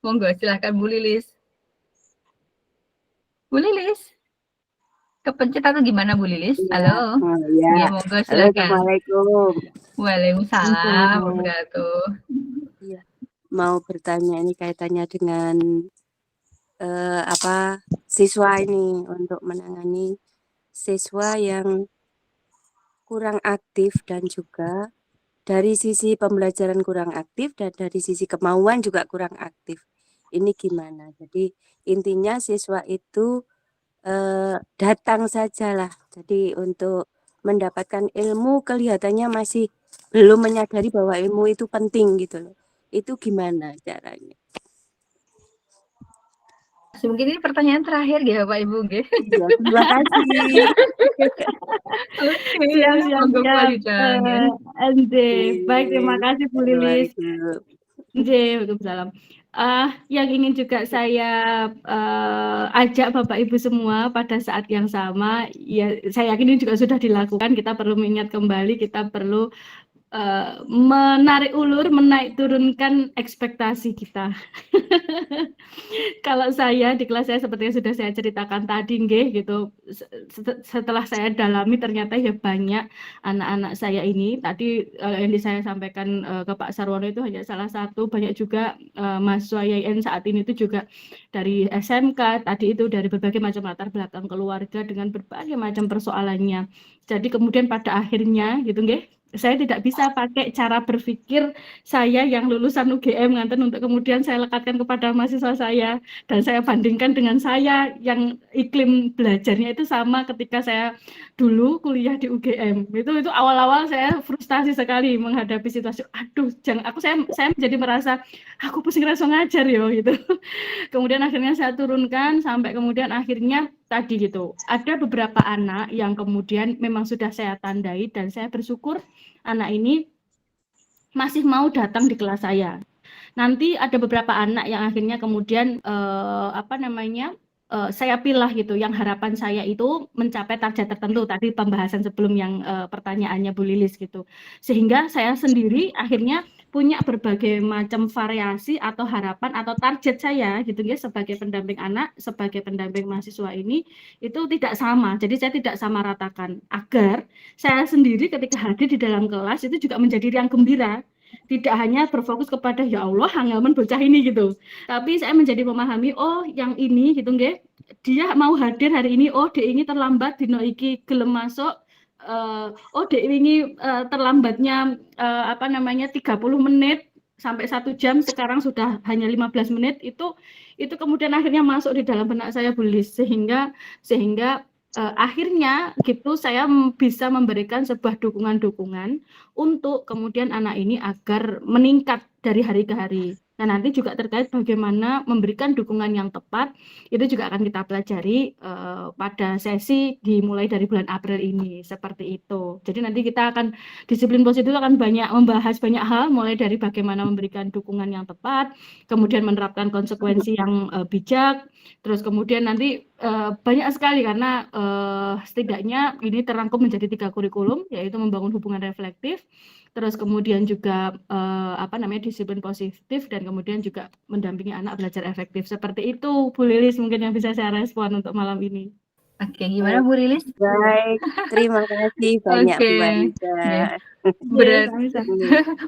B: Monggo silahkan Bu Lilis. Bu Lilis. Kepencet atau gimana Bu Lilis? Halo.
K: Ya,
B: monggo silakan.
K: Assalamualaikum.
B: Waalaikumsalam wabarakatuh.
K: Iya. Mau bertanya ini kaitannya dengan siswa ini untuk menangani siswa yang kurang aktif dan juga dari sisi pembelajaran kurang aktif dan dari sisi kemauan juga kurang aktif. Ini gimana? Jadi intinya siswa itu datang sajalah. Jadi untuk mendapatkan ilmu kelihatannya masih belum menyadari bahwa ilmu itu penting gitu loh. Itu gimana caranya?
B: Mungkin ini pertanyaan terakhir ya Bapak Ibu nggih.
K: Ya, terima kasih.
C: Baik, terima kasih Bu Lilis. Waalaikumsalam. Yang ingin juga saya ajak Bapak Ibu semua pada saat yang sama, ya saya yakin ini juga sudah dilakukan. Kita perlu mengingat kembali, kita perlu menarik ulur, menaik turunkan ekspektasi kita. Kalau saya di kelas saya seperti yang sudah saya ceritakan tadi nggih gitu. Setelah saya dalami ternyata ya banyak anak-anak saya ini tadi yang saya sampaikan ke Pak Sarwono itu hanya salah satu, banyak juga mahasiswa YIN saat ini itu juga dari SMK, tadi itu dari berbagai macam latar belakang keluarga dengan berbagai macam persoalannya. Jadi kemudian pada akhirnya gitu nggih, saya tidak bisa pakai cara berpikir saya yang lulusan UGM nganten untuk kemudian saya lekatkan kepada mahasiswa saya dan saya bandingkan dengan saya yang iklim belajarnya itu sama ketika saya dulu kuliah di UGM. Itu awal-awal saya frustasi sekali menghadapi situasi. Aduh, saya menjadi merasa aku pusing rasa ngajar ya gitu. Kemudian akhirnya saya turunkan sampai kemudian akhirnya tadi gitu. Ada beberapa anak yang kemudian memang sudah saya tandai dan saya bersyukur anak ini masih mau datang di kelas saya. Nanti ada beberapa anak yang akhirnya kemudian saya pilih gitu, yang harapan saya itu mencapai target tertentu tadi pembahasan sebelum yang pertanyaannya Bu Lilis gitu. Sehingga saya sendiri akhirnya punya berbagai macam variasi atau harapan atau target saya gitu ya sebagai pendamping anak, sebagai pendamping mahasiswa ini itu tidak sama. Jadi saya tidak sama ratakan agar saya sendiri ketika hadir di dalam kelas itu juga menjadi riang gembira. Tidak hanya berfokus kepada ya Allah hangaman bocah ini gitu. Tapi saya menjadi memahami oh yang ini gitu nggih. Dia mau hadir hari ini, oh dia ini terlambat dino iki gelem masuk. Oh dia ini terlambatnya 30 menit sampai 1 jam, sekarang sudah hanya 15 menit. Itu kemudian akhirnya masuk di dalam benak saya Bu Lilis, sehingga akhirnya gitu saya bisa memberikan sebuah dukungan untuk kemudian anak ini agar meningkat dari hari ke hari. Nah nanti juga terkait bagaimana memberikan dukungan yang tepat itu juga akan kita pelajari pada sesi dimulai dari bulan April ini seperti itu. Jadi nanti kita akan disiplin positif akan membahas banyak hal mulai dari bagaimana memberikan dukungan yang tepat, kemudian menerapkan konsekuensi yang bijak, terus kemudian nanti banyak sekali karena setidaknya ini terangkum menjadi 3 kurikulum, yaitu membangun hubungan reflektif, terus kemudian juga disiplin positif, dan kemudian juga mendampingi anak belajar efektif. Seperti itu Bu Lilis mungkin yang bisa saya respon untuk malam ini.
B: Oke, gimana Bu Lilis?
K: Baik, terima kasih banyak Bu Anita.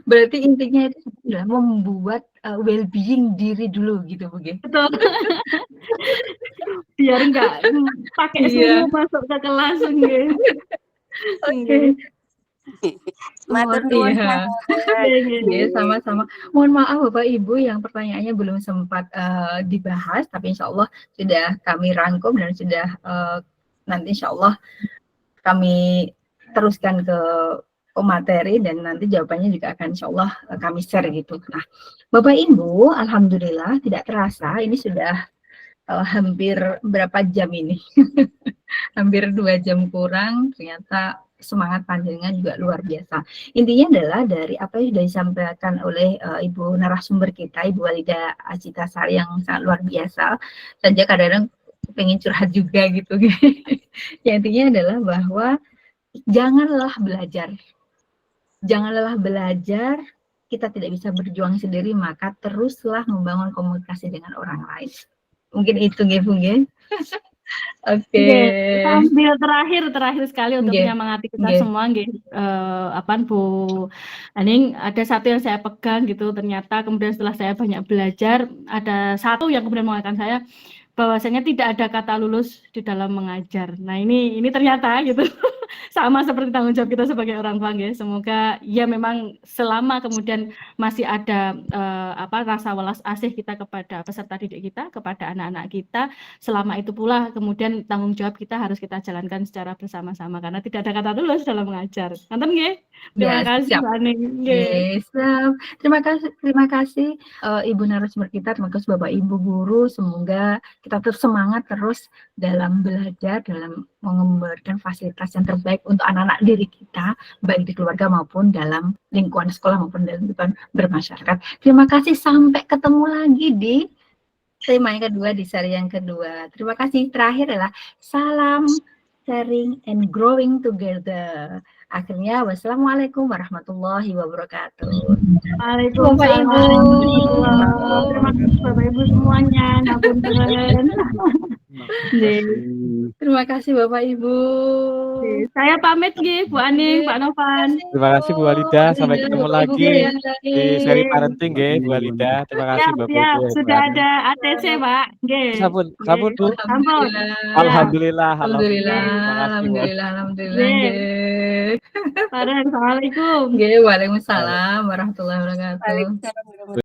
B: Berarti intinya itu adalah membuat well-being diri dulu gitu Bu.
C: Betul. Biar enggak pakai semua masuk ke kelas. Oke.
K: Matur nuwun
B: Iya. Iya, sama-sama. Mohon maaf Bapak Ibu yang pertanyaannya belum sempat dibahas, tapi insya Allah sudah kami rangkum dan sudah nanti insya Allah kami teruskan ke materi dan nanti jawabannya juga akan insya Allah kami share gitu. Nah, Bapak Ibu, alhamdulillah tidak terasa ini sudah hampir berapa jam ini? Hampir 2 jam kurang, ternyata semangat panjenengan juga luar biasa. Intinya adalah dari apa yang sudah disampaikan oleh Ibu narasumber kita, Ibu Walida Acitasari yang sangat luar biasa. Saja kadang-kadang pengen curhat juga gitu. Ya, intinya adalah bahwa janganlah belajar. Janganlah belajar, kita tidak bisa berjuang sendiri, maka teruslah membangun komunikasi dengan orang lain. Mungkin itu nggih, Bu nggih. Oke.
C: Sambil terakhir sekali untuk menyemangati kita semua nggih, Bu Aning, ada satu yang saya pegang gitu, ternyata kemudian setelah saya banyak belajar, ada satu yang kemudian mengatakan saya bahwasanya tidak ada kata lulus di dalam mengajar. Nah, ini ternyata gitu. Sama seperti tanggung jawab kita sebagai orang tua nggih. Semoga ya memang selama kemudian masih ada rasa welas asih kita kepada peserta didik kita, kepada anak-anak kita, selama itu pula kemudian tanggung jawab kita harus kita jalankan secara bersama-sama karena tidak ada kata lulus dalam mengajar. Nonton nggih? Terima kasih Mbak Aning.
B: Yes, terima kasih Ibu narasumber kita, terima kasih Bapak Ibu guru, semoga kita terus semangat terus dalam belajar, dalam mengembangkan fasilitas yang terbaik untuk anak-anak diri kita, baik di keluarga maupun dalam lingkungan sekolah maupun dalam lingkungan bermasyarakat. Terima kasih, sampai ketemu lagi di tema yang kedua, di seri yang kedua. Terima kasih. Terakhir adalah salam sharing and growing together. Akhirnya, wassalamualaikum warahmatullahi wabarakatuh.
C: Waalaikumsalam warahmatullahi. Terima kasih Bapak Ibu semuanya. Ngapunten.
B: Terima kasih Bapak Ibu.
C: Saya pamit nggih, Bu Aning, Pak Novan.
A: Terima kasih Bu Walida, sampai ketemu lagi di seri parenting nggih, Bu Walida. Terima kasih Bapak Ibu.
C: Sudah ada ATC, Pak. Nggih.
A: Sampun Bu. Alhamdulillah.
B: Nggih.
C: Assalamualaikum.
B: Nggih, waalaikumsalam warahmatullahi wabarakatuh.